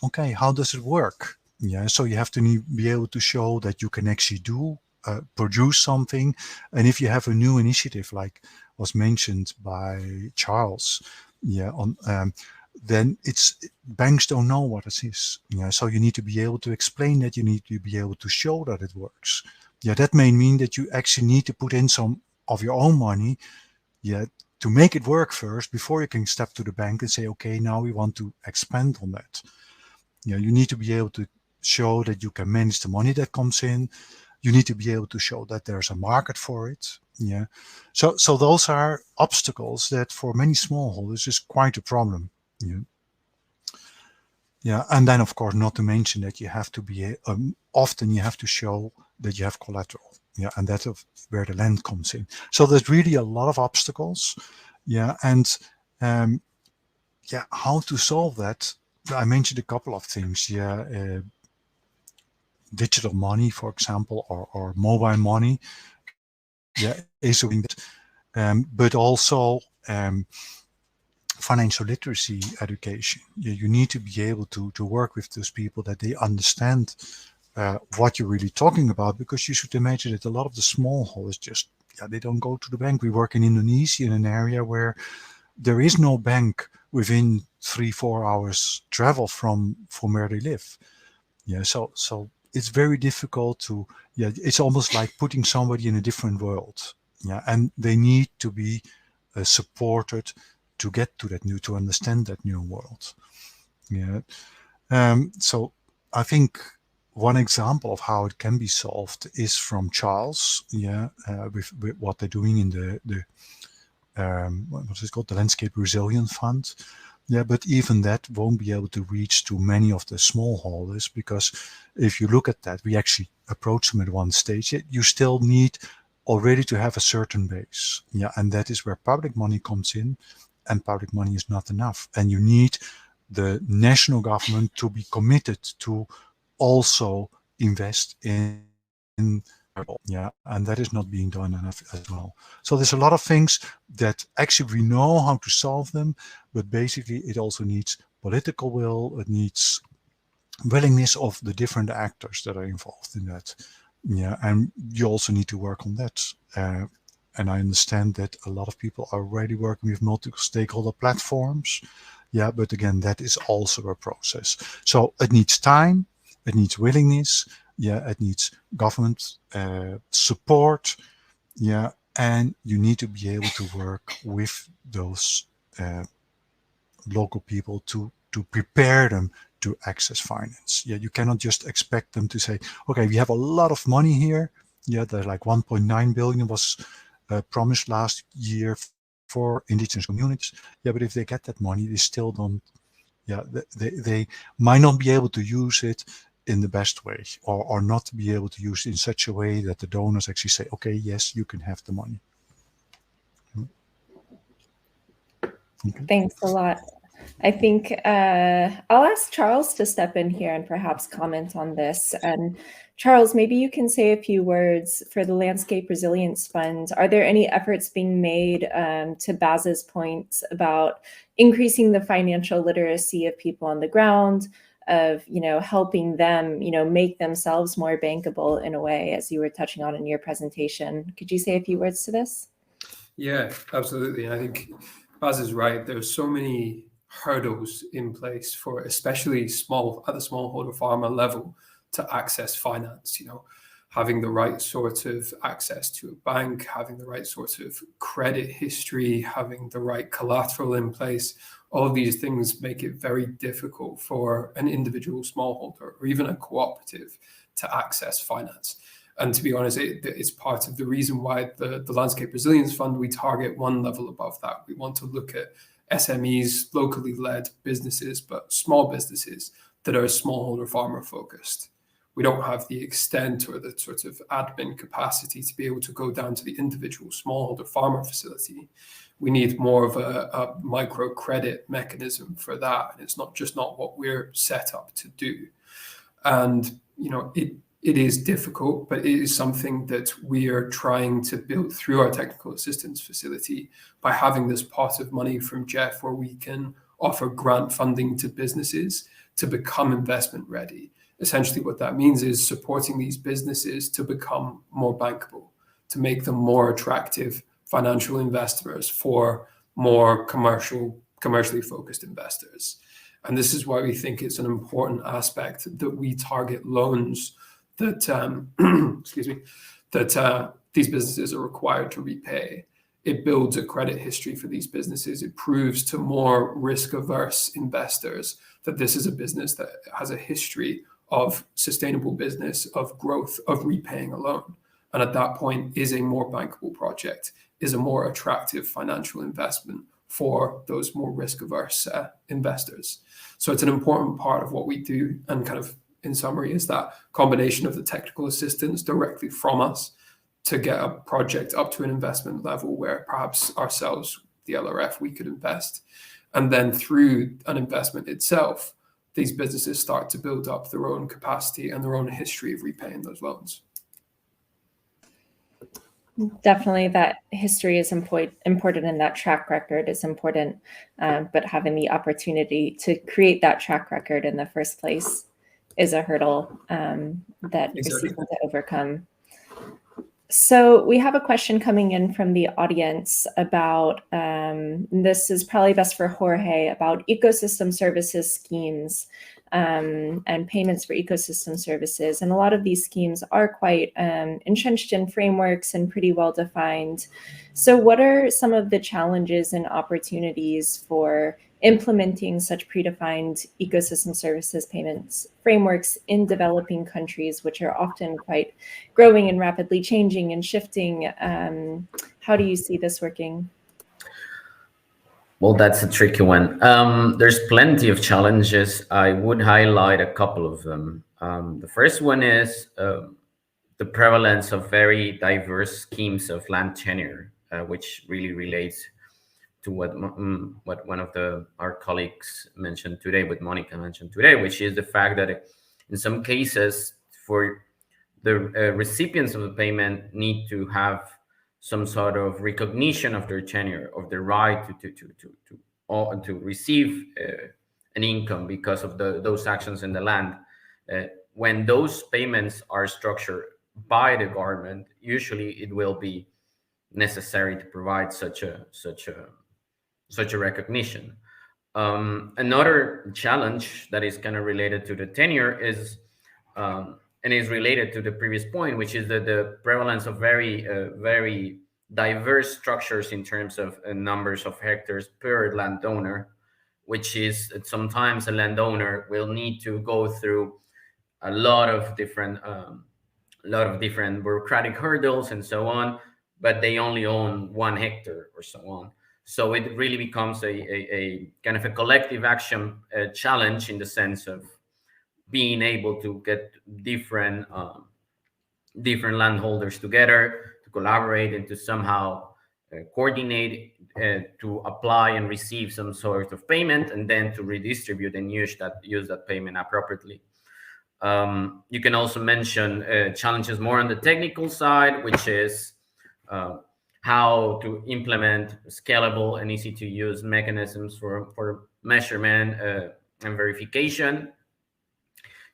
okay, how does it work? Yeah, so you have to be able to show that you can actually produce something. And if you have a new initiative, like was mentioned by Charles, then banks don't know what it is. Yeah, so you need to be able to explain that. You need to be able to show that it works. Yeah, that may mean that you actually need to put in some of your own money, to make it work first before you can step to the bank and say, okay, now we want to expand on that. You need to be able to show that you can manage the money that comes in. You need to be able to show that there's a market for it. Yeah. So those are obstacles that for many smallholders is quite a problem. Yeah. Yeah. And then of course, not to mention that you have to be, often you have to show that you have collateral. Yeah. And that's where the land comes in. So there's really a lot of obstacles. Yeah. And how to solve that? I mentioned a couple of things. Yeah. Digital money, for example, or mobile money, is a thing that, but also financial literacy education. You need to be able to work with those people, that they understand what you're really talking about, because you should imagine that a lot of the smallholders just, they don't go to the bank. We work in Indonesia, in an area where there is no bank within 3-4 hours travel from where they live. Yeah, so it's very difficult to, it's almost like putting somebody in a different world. Yeah, and they need to be supported to get to to understand that new world. Yeah. So I think one example of how it can be solved is from Charles. Yeah, with what they're doing in the what is it called, the Landscape Resilience Fund. Yeah, but even that won't be able to reach to many of the smallholders, because if you look at that, we actually approach them at one stage. You still need already to have a certain base. Yeah, and that is where public money comes in, and public money is not enough. And you need the national government to be committed to also invest in and that is not being done enough as well. So there's a lot of things that actually we know how to solve them, but basically it also needs political will, it needs willingness of the different actors that are involved in that. Yeah, and you also need to work on that. And I understand that a lot of people are already working with multi-stakeholder platforms. Yeah, but again, that is also a process. So it needs time, it needs willingness, it needs government support, and you need to be able to work with those local people to prepare them to access finance. You cannot just expect them to say, okay, we have a lot of money here. There's like 1.9 billion was promised last year for indigenous communities. But if they get that money, they still don't, they might not be able to use it in the best way, or not be able to use it in such a way that the donors actually say, okay, yes, you can have the money. Okay. Thanks a lot. I think I'll ask Charles to step in here and perhaps comment on this. And Charles, maybe you can say a few words for the Landscape Resilience Fund. Are there any efforts being made, to Baz's points about increasing the financial literacy of people on the ground, of helping them make themselves more bankable in a way, as you were touching on in your presentation? Could you say a few words to this? Yeah, absolutely. And I think Baz is right. There's so many hurdles in place for especially at the smallholder farmer level to access finance. Having the right sort of access to a bank, having the right sort of credit history, having the right collateral in place. All of these things make it very difficult for an individual smallholder or even a cooperative to access finance. And to be honest, it's part of the reason why the Landscape Resilience Fund, we target one level above that. We want to look at SMEs, locally led businesses, but small businesses that are smallholder farmer focused. we don't have the extent or the sort of admin capacity to be able to go down to the individual smallholder farmer facility. We need more of a microcredit mechanism for that. And it's not what we're set up to do. And, it is difficult, but it is something that we are trying to build through our technical assistance facility by having this pot of money from Jeff where we can offer grant funding to businesses to become investment ready. Essentially what that means is supporting these businesses to become more bankable, to make them more attractive financial investors for more commercially focused investors. And this is why we think it's an important aspect that we target loans that these businesses are required to repay. It builds a credit history for these businesses. It proves to more risk-averse investors that this is a business that has a history of sustainable business, of growth, of repaying a loan. And at that point is a more bankable project, is a more attractive financial investment for those more risk-averse investors. So it's an important part of what we do, and kind of in summary is that combination of the technical assistance directly from us to get a project up to an investment level where perhaps ourselves, the LRF, we could invest. And then through an investment itself, these businesses start to build up their own capacity and their own history of repaying those loans. Definitely that history is important and that track record is important, but having the opportunity to create that track record in the first place is a hurdle that we're seeking to overcome. So we have a question coming in from the audience about, this is probably best for Jorge, about ecosystem services schemes and payments for ecosystem services. And a lot of these schemes are quite entrenched in frameworks and pretty well defined. So what are some of the challenges and opportunities for implementing such predefined ecosystem services payments frameworks in developing countries, which are often quite growing and rapidly changing and shifting? How do you see this working? Well, that's a tricky one. There's plenty of challenges. I would highlight a couple of them. The first one is the prevalence of very diverse schemes of land tenure, which really relates to what one of our colleagues mentioned today, what Monica mentioned today, which is the fact that in some cases, for the recipients of the payment need to have some sort of recognition of their tenure, of their right to receive an income because of those actions in the land. When those payments are structured by the government, usually it will be necessary to provide such a recognition. Another challenge that is kind of related to the tenure is and is related to the previous point, which is the prevalence of very diverse structures in terms of numbers of hectares per landowner, which is sometimes a landowner will need to go through a lot of different bureaucratic hurdles and so on, but they only own 1 hectare or so on. So it really becomes a kind of a collective action challenge in the sense of being able to get different landholders together to collaborate and to somehow coordinate to apply and receive some sort of payment, and then to redistribute and use that payment appropriately. You can also mention challenges more on the technical side, which is how to implement scalable and easy to use mechanisms for measurement and verification.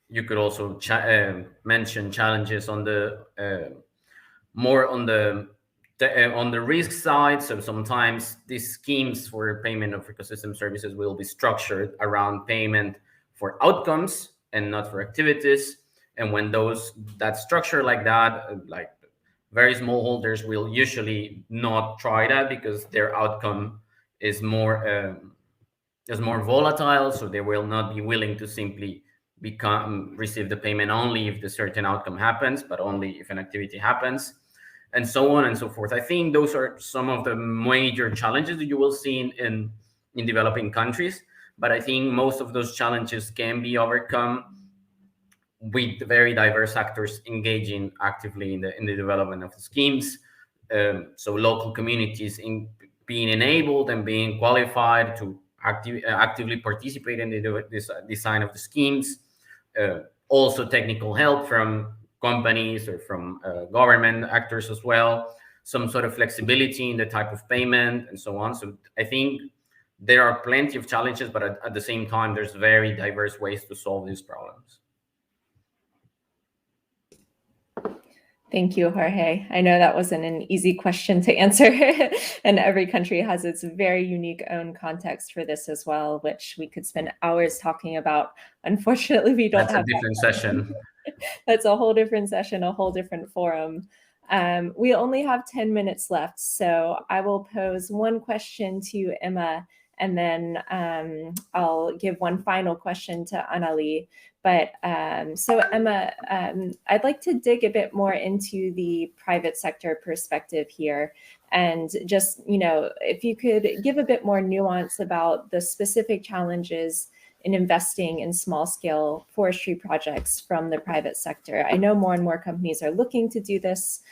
You could also mention challenges on the more on the risk side. So sometimes these schemes for payment of ecosystem services will be structured around payment for outcomes and not for activities. And when that structure like that, like very small holders will usually not try that because their outcome is more volatile. So they will not be willing to simply receive the payment only if the certain outcome happens, but only if an activity happens, and so on and so forth. I think those are some of the major challenges that you will see in developing countries. But I think most of those challenges can be overcome with very diverse actors engaging actively in the development of the schemes. So local communities being enabled and being qualified to actively participate in the design of the schemes. Also technical help from companies or from government actors as well. Some sort of flexibility in the type of payment and so on. So I think there are plenty of challenges, but at the same time, there's very diverse ways to solve these problems. Thank you, Jorge. I know that wasn't an easy question to answer, and every country has its very unique own context for this as well, which we could spend hours talking about. Unfortunately, we don't have a different session. That's a whole different session, a whole different forum. We only have 10 minutes left, so I will pose one question to Emma, and then I'll give one final question to Anali. But so Emma, I'd like to dig a bit more into the private sector perspective here. And just, if you could give a bit more nuance about the specific challenges in investing in small-scale forestry projects from the private sector. I know more and more companies are looking to do this.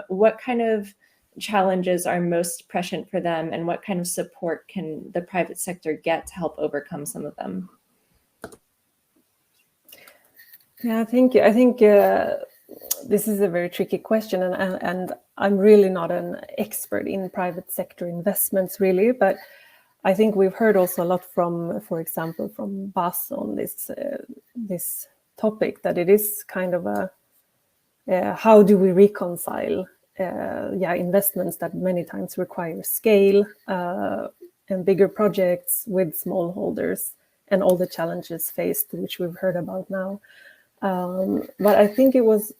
What kind of challenges are most prescient for them, and what kind of support can the private sector get to help overcome some of them? Yeah, thank you. I think this is a very tricky question, and I'm really not an expert in private sector investments, really, but I think we've heard also a lot from, for example, from Bas on this topic, that it is kind of a how do we reconcile investments that many times require scale and bigger projects with smallholders and all the challenges faced, which we've heard about now. But I think it was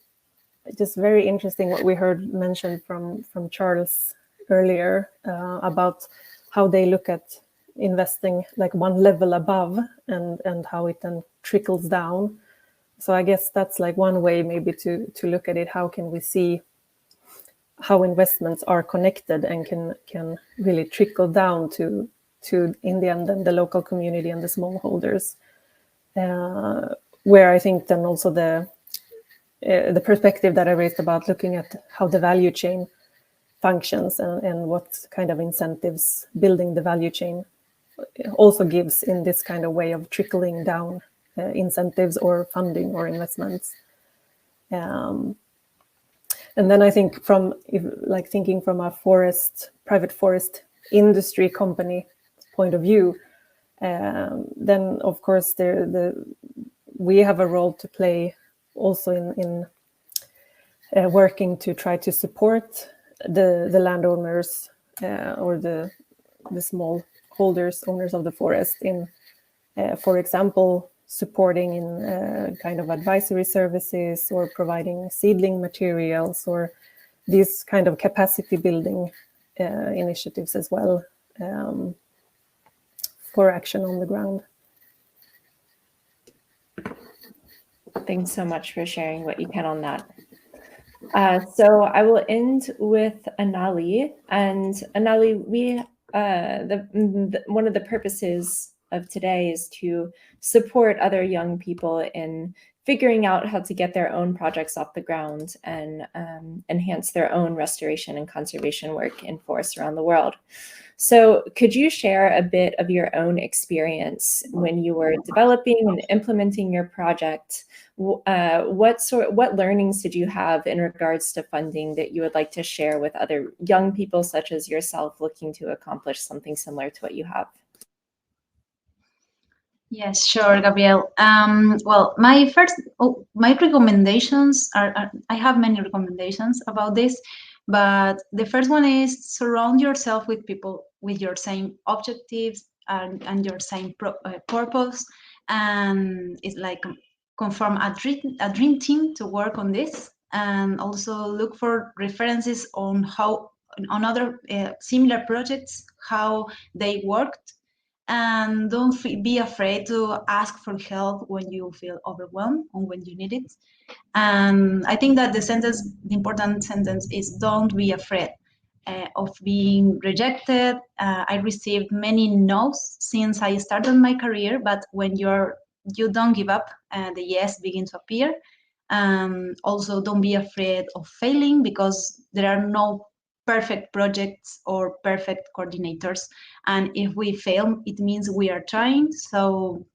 just very interesting what we heard mentioned from Charles earlier about how they look at investing like one level above and how it then trickles down. So I guess that's like one way maybe to look at it. How can we see how investments are connected and can really trickle down to in the end then the local community and the smallholders, where I think then also the perspective that I raised about looking at how the value chain functions and what kind of incentives building the value chain also gives in this kind of way of trickling down incentives or funding or investments. And then I think thinking from a private forest industry company point of view, then of course we have a role to play also in working to try to support the landowners or the small holders, owners of the forest in, for example, supporting in kind of advisory services or providing seedling materials or these kind of capacity building initiatives as well for action on the ground. Thanks so much for sharing what you can on that. So I will end with Anali. And Anali, one of the purposes of today is to support other young people in figuring out how to get their own projects off the ground and enhance their own restoration and conservation work in forests around the world. So could you share a bit of your own experience when you were developing and implementing your project? What learnings did you have in regards to funding that you would like to share with other young people such as yourself looking to accomplish something similar to what you have? Yes, sure, Gabriel. Well, my recommendations are I have many recommendations about this, but the first one is surround yourself with people with your same objectives and your same purpose, and it's like conform a dream team to work on this, and also look for references on other similar projects, how they worked. And don't be afraid to ask for help when you feel overwhelmed or when you need it. And I think that the important sentence is don't be afraid of being rejected. I received many no's since I started my career, but when you're you don't give up, the yes begin to appear. Also, don't be afraid of failing, because there are no perfect projects or perfect coordinators. And if we fail, it means we are trying. So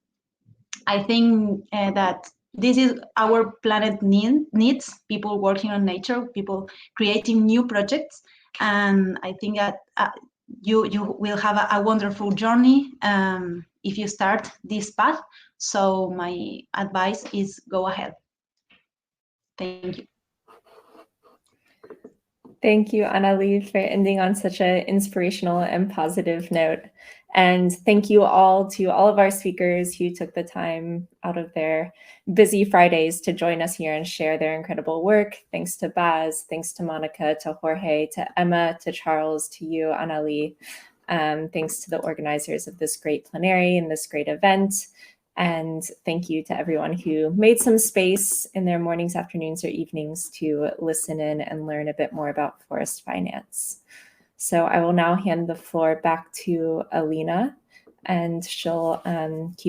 I think that this is our planet needs people working on nature, people creating new projects. And I think that you will have a wonderful journey if you start this path. So my advice is go ahead. Thank you. Thank you, Annalie, for ending on such an inspirational and positive note. And thank you all to all of our speakers who took the time out of their busy Fridays to join us here and share their incredible work. Thanks to Baz, thanks to Monica, to Jorge, to Emma, to Charles, to you, Annalie. Thanks to the organizers of this great plenary and this great event. And thank you to everyone who made some space in their mornings, afternoons, or evenings to listen in and learn a bit more about forest finance. So I will now hand the floor back to Alina, and she'll keep